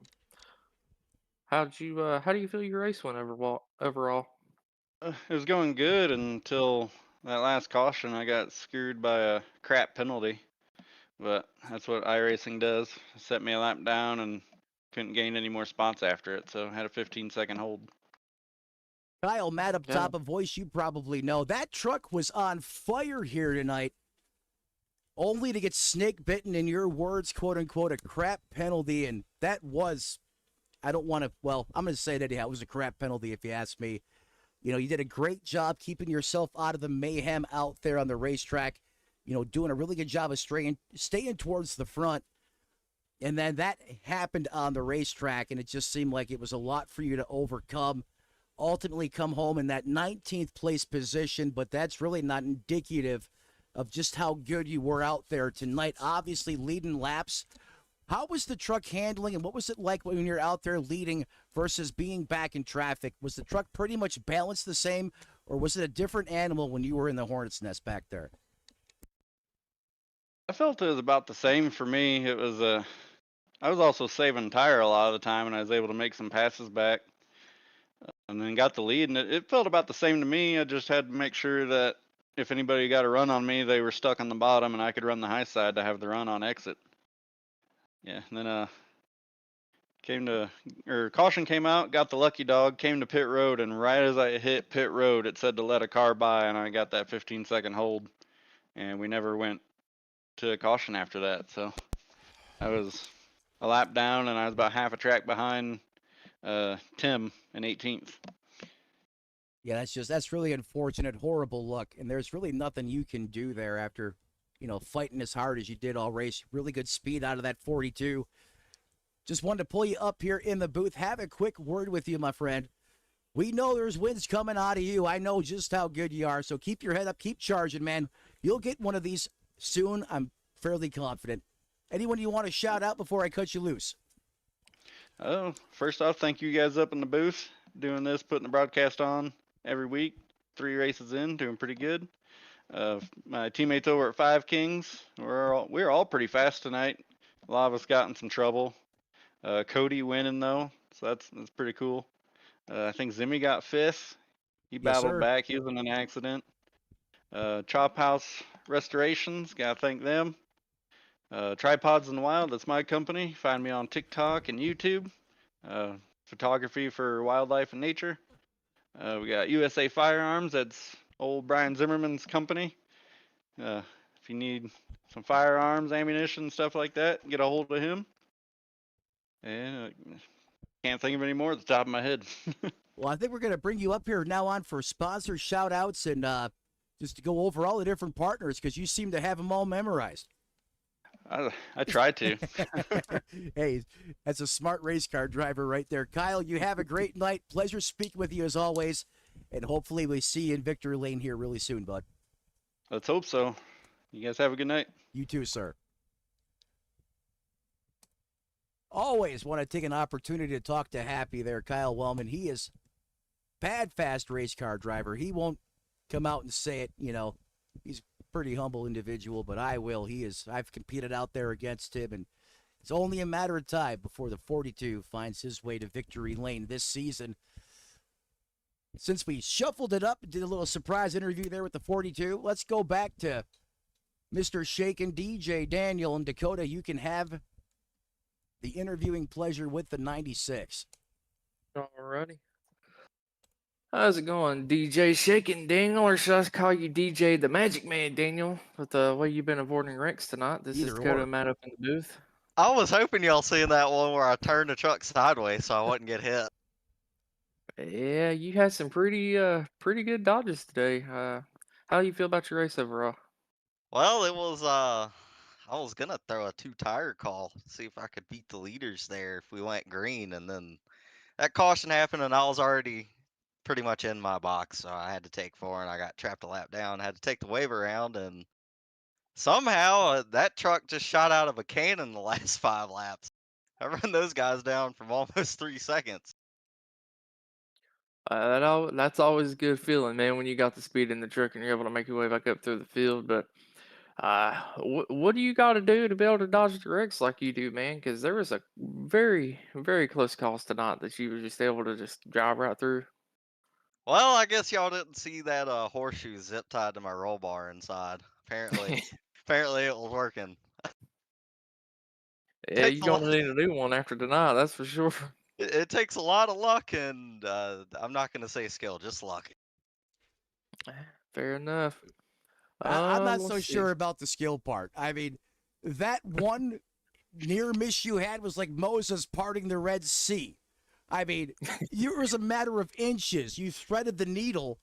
How do you feel your race went overall? It was going good until that last caution. I got screwed by a crap penalty, but that's what iRacing does. Set me a lap down and couldn't gain any more spots after it, so I had a 15-second hold. Kyle, Matt up top, a voice you probably know. That truck was on fire here tonight, only to get snake bitten, in your words, quote unquote, a crap penalty. And that was, I'm going to say it anyhow. It was a crap penalty if you ask me. You did a great job keeping yourself out of the mayhem out there on the racetrack, doing a really good job of staying towards the front. And then that happened on the racetrack, and it just seemed like it was a lot for you to overcome. Ultimately come home in that 19th place position, but that's really not indicative of just how good you were out there tonight. Obviously leading laps. How was the truck handling, and what was it like when you're out there leading versus being back in traffic? Was the truck pretty much balanced the same, or was it a different animal when you were in the hornet's nest back there? I felt it was about the same for me. It was I was also saving tire a lot of the time, and I was able to make some passes back, and then got the lead, and it felt about the same to me. I just had to make sure that if anybody got a run on me, they were stuck on the bottom, and I could run the high side to have the run on exit. Yeah, and then caution came out, got the lucky dog, came to pit road, and right as I hit pit road, it said to let a car by, and I got that 15-second hold, and we never went to a caution after that. So I was a lap down, and I was about half a track behind Tim in 18th. Yeah, that's really unfortunate, horrible luck, and there's really nothing you can do there after, fighting as hard as you did all race. Really good speed out of that 42. Just wanted to pull you up here in the booth, have a quick word with you, my friend. We know there's wins coming out of you. I know just how good you are, so keep your head up, keep charging, man. You'll get one of these soon, I'm fairly confident. Anyone you want to shout out before I cut you loose? Oh, first off, thank you guys up in the booth doing this, putting the broadcast on every week. 3 races in, doing pretty good. My teammates over at Five Kings, we're all pretty fast tonight. A lot of us got in some trouble. Cody winning though, so that's pretty cool. I think Zimmy got 5th. He battled back. He was in an accident. Chop House Restorations, gotta thank them. Tripods in the Wild, that's my company. Find me on TikTok and YouTube. Photography for wildlife and nature. We got USA Firearms, that's old Brian Zimmerman's company. If you need some firearms, ammunition, stuff like that, get a hold of him. And can't think of any more at the top of my head. Well, I think we're going to bring you up here now on for sponsor shout-outs and just to go over all the different partners, because you seem to have them all memorized. I tried to. Hey, that's a smart race car driver right there. Kyle, you have a great night. Pleasure speaking with you as always. And hopefully we see you in victory lane here really soon, bud. Let's hope so. You guys have a good night. You too, sir. Always want to take an opportunity to talk to Happy there, Kyle Wellman. He is bad, fast race car driver. He won't come out and say it, you know. He's a pretty humble individual, but I will. I've competed out there against him, and it's only a matter of time before the 42 finds his way to victory lane this season. Since we shuffled it up and did a little surprise interview there with the 42, let's go back to Mr. Shaken DJ Daniel and Dakota. You can have the interviewing pleasure with the 96. Alrighty. How's it going, DJ Shaking Daniel, or should I call you DJ the Magic Man Daniel? With the way you've been avoiding wrecks tonight, this is Dakota Matt up in the booth. I was hoping y'all seen that one where I turned the truck sideways so I wouldn't get hit. Yeah, you had some pretty good dodges today. How do you feel about your race overall? Well, it was I was gonna throw a 2-tire call, see if I could beat the leaders there if we went green, and then that caution happened and I was already pretty much in my box, so I had to take 4 and I got trapped a lap down. I had to take the wave around, and somehow that truck just shot out of a cannon the last 5 laps. I run those guys down from almost 3 seconds. That's always a good feeling, man, when you got the speed in the truck and you're able to make your way back up through the field. But what do you got to do to be able to dodge the wrecks like you do, man? Because there was a very, very close call tonight that you were just able to just drive right through. Well, I guess y'all didn't see that horseshoe zip tied to my roll bar inside. Apparently, apparently it was working. Yeah, you're going to need a new one after tonight, that's for sure. It takes a lot of luck, and I'm not going to say skill, just luck. Fair enough. I'm not so sure about the skill part. I mean, that one near miss you had was like Moses parting the Red Sea. I mean, it was a matter of inches. You threaded the needle,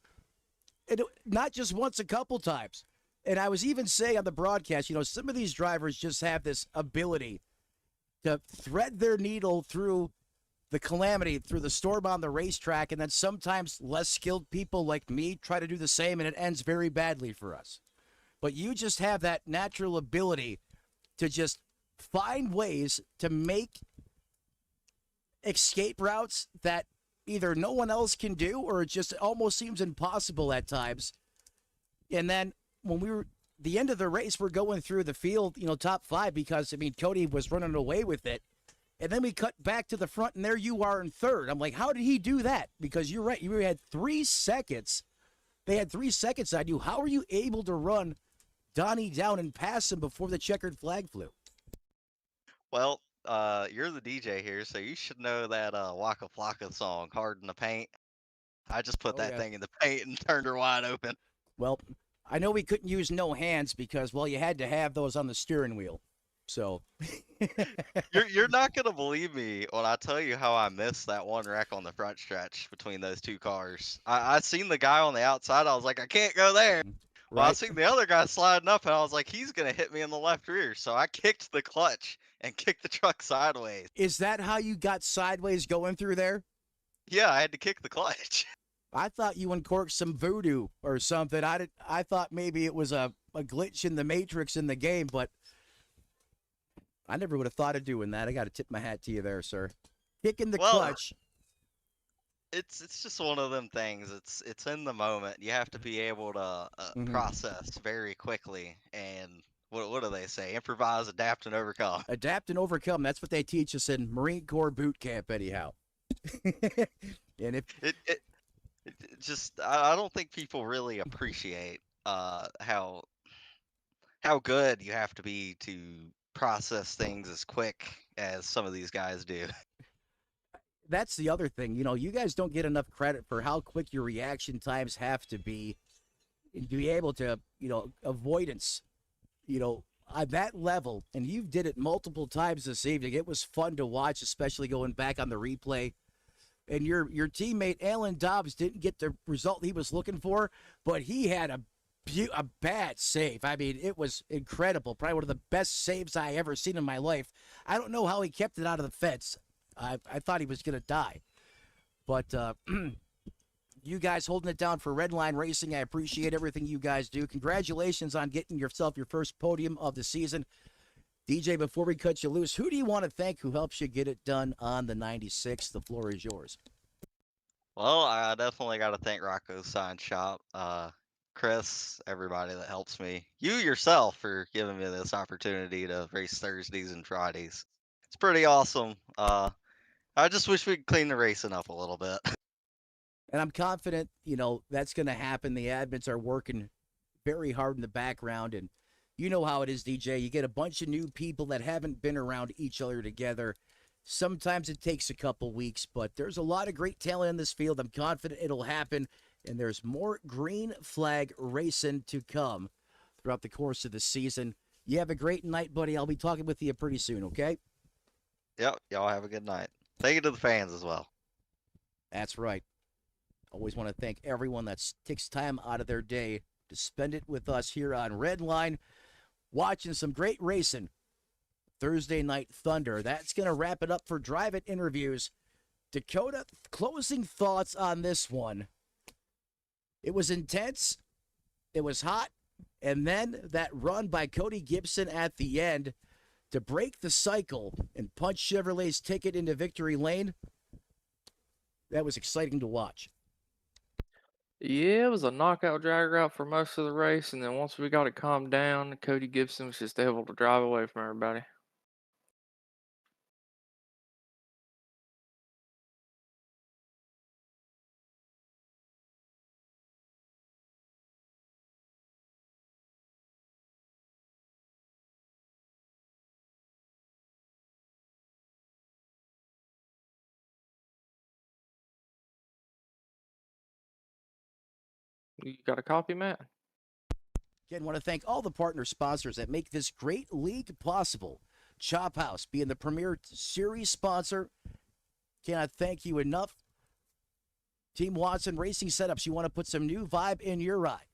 and not just once, a couple times. And I was even saying on the broadcast, you know, some of these drivers just have this ability to thread their needle through the calamity, through the storm on the racetrack, and then sometimes less skilled people like me try to do the same, and it ends very badly for us. But you just have that natural ability to just find ways to make escape routes that either no one else can do or it just almost seems impossible at times. And then when we were the end of the race, we're going through the field, you know, top 5, because, I mean, Cody was running away with it. And then we cut back to the front, and there you are in third. I'm like, how did he do that? Because you're right, you had 3 seconds. They had 3 seconds on you. How are you able to run Donnie down and pass him before the checkered flag flew? Well, you're the DJ here, so you should know that Waka Flocka song, Hard in the Paint. I just put that thing in the paint and turned her wide open. Well, I know we couldn't use no hands because, well, you had to have those on the steering wheel. So you're not gonna believe me when I tell you how I missed that one wreck on the front stretch between those 2 cars. I seen the guy on the outside. I was like, I can't go there. Well, I seen the other guy sliding up, and I was like, he's gonna hit me in the left rear. So I kicked the clutch and kicked the truck sideways. Is that how you got sideways going through there? Yeah, I had to kick the clutch. I thought you uncorked some voodoo or something. I thought maybe it was a glitch in the matrix in the game, but I never would have thought of doing that. I got to tip my hat to you there, sir. Kicking the clutch. It's just one of them things. It's in the moment. You have to be able to process very quickly. And what do they say? Improvise, adapt, and overcome. Adapt and overcome. That's what they teach us in Marine Corps boot camp, anyhow. And if just I don't think people really appreciate how good you have to be to process things as quick as some of these guys do. That's the other thing. You know, you guys don't get enough credit for how quick your reaction times have to be able to, you know, avoidance, you know, on that level. And you did it multiple times this evening. It was fun to watch, especially going back on the replay. And your teammate, Alan Dobbs, didn't get the result he was looking for, but he had a a bad save. I mean, it was incredible. Probably one of the best saves I ever seen in my life. I don't know how he kept it out of the fence. I thought he was going to die. But you guys holding it down for Redline Racing. I appreciate everything you guys do. Congratulations on getting yourself your first podium of the season. DJ, before we cut you loose, who do you want to thank who helps you get it done on the 96? The floor is yours. Well, I definitely got to thank Rocco's Sign Shop, Chris, everybody that helps me. You yourself for giving me this opportunity to race Thursdays and Fridays. It's pretty awesome. I just wish we could clean the racing up a little bit. And I'm confident, that's going to happen. The admins are working very hard in the background, and you know how it is, DJ. You get a bunch of new people that haven't been around each other together. Sometimes it takes a couple weeks, but there's a lot of great talent in this field. I'm confident it'll happen, and there's more green flag racing to come throughout the course of the season. You have a great night, buddy. I'll be talking with you pretty soon, okay? Yep, y'all have a good night. Thank you to the fans as well. That's right. Always want to thank everyone that takes time out of their day to spend it with us here on Redline, watching some great racing. Thursday Night Thunder. That's going to wrap it up for Drive It interviews. Dakota, closing thoughts on this one. It was intense. It was hot. And then that run by Cody Gibson at the end to break the cycle and punch Chevrolet's ticket into victory lane. That was exciting to watch. Yeah, it was a knockout drag route for most of the race, and then once we got it calmed down, Cody Gibson was just able to drive away from everybody. You got a copy, Matt? Again, want to thank all the partner sponsors that make this great league possible. Chop House being the premier series sponsor. Cannot thank you enough. Team Watson Racing Setups. You want to put some new vibe in your ride.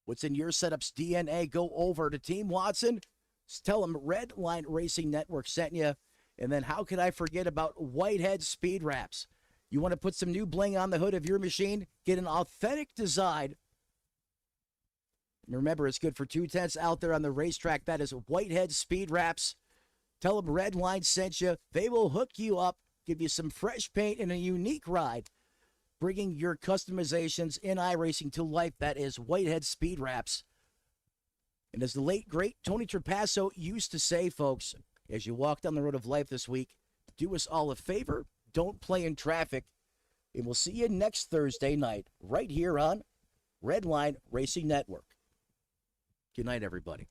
What's in your setup's DNA? Go over to Team Watson. Just tell them Redline Racing Network sent you. And then how could I forget about Whitehead Speed Wraps? You want to put some new bling on the hood of your machine? Get an authentic design. And remember, it's good for 2/10 out there on the racetrack. That is Whitehead Speed Wraps. Tell them Redline sent you. They will hook you up, give you some fresh paint and a unique ride, bringing your customizations in iRacing to life. That is Whitehead Speed Wraps. And as the late, great Tony Trapasso used to say, folks, as you walk down the road of life this week, do us all a favor. Don't play in traffic. And we'll see you next Thursday night right here on Redline Racing Network. Good night, everybody.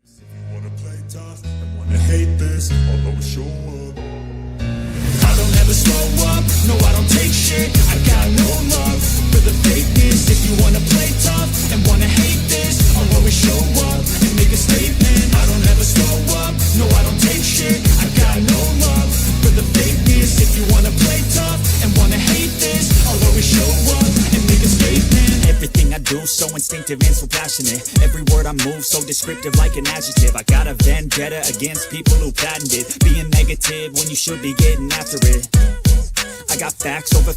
If you wanna play tough and wanna hate this, I'll always show up. I don't ever slow up, no I don't take shit. I got no love for the fakeness. If you wanna play tough and wanna hate this, I'll always show up and make a statement. I don't ever slow up, no I don't take shit. I got no love for vindictive and so passionate. Every word I move so descriptive like an adjective. I got a vendetta against people who patented being negative when you should be getting after it. I got facts over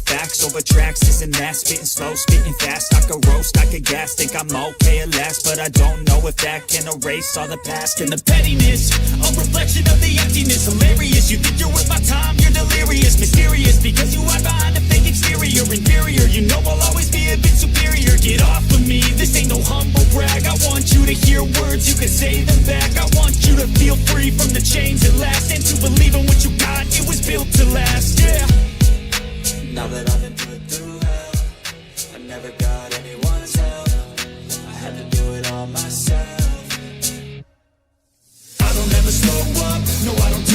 tracks, this and that, spitting slow, spitting fast. I could roast, I could gas, think I'm okay at last, but I don't know if that can erase all the past. And the pettiness, a reflection of the emptiness. Hilarious, you think you're worth my time, you're delirious. Mysterious, because you hide behind a fake exterior. Inferior, you know I'll always be a bit superior. Get off of me, this ain't no humble brag. I want you to hear words, you can say them back. I want you to feel free from the chains that last, and to believe in what you got, it was built to last, yeah. Now that I've been put through hell, I never got anyone's help. I had to do it all myself. I don't ever slow up, no I don't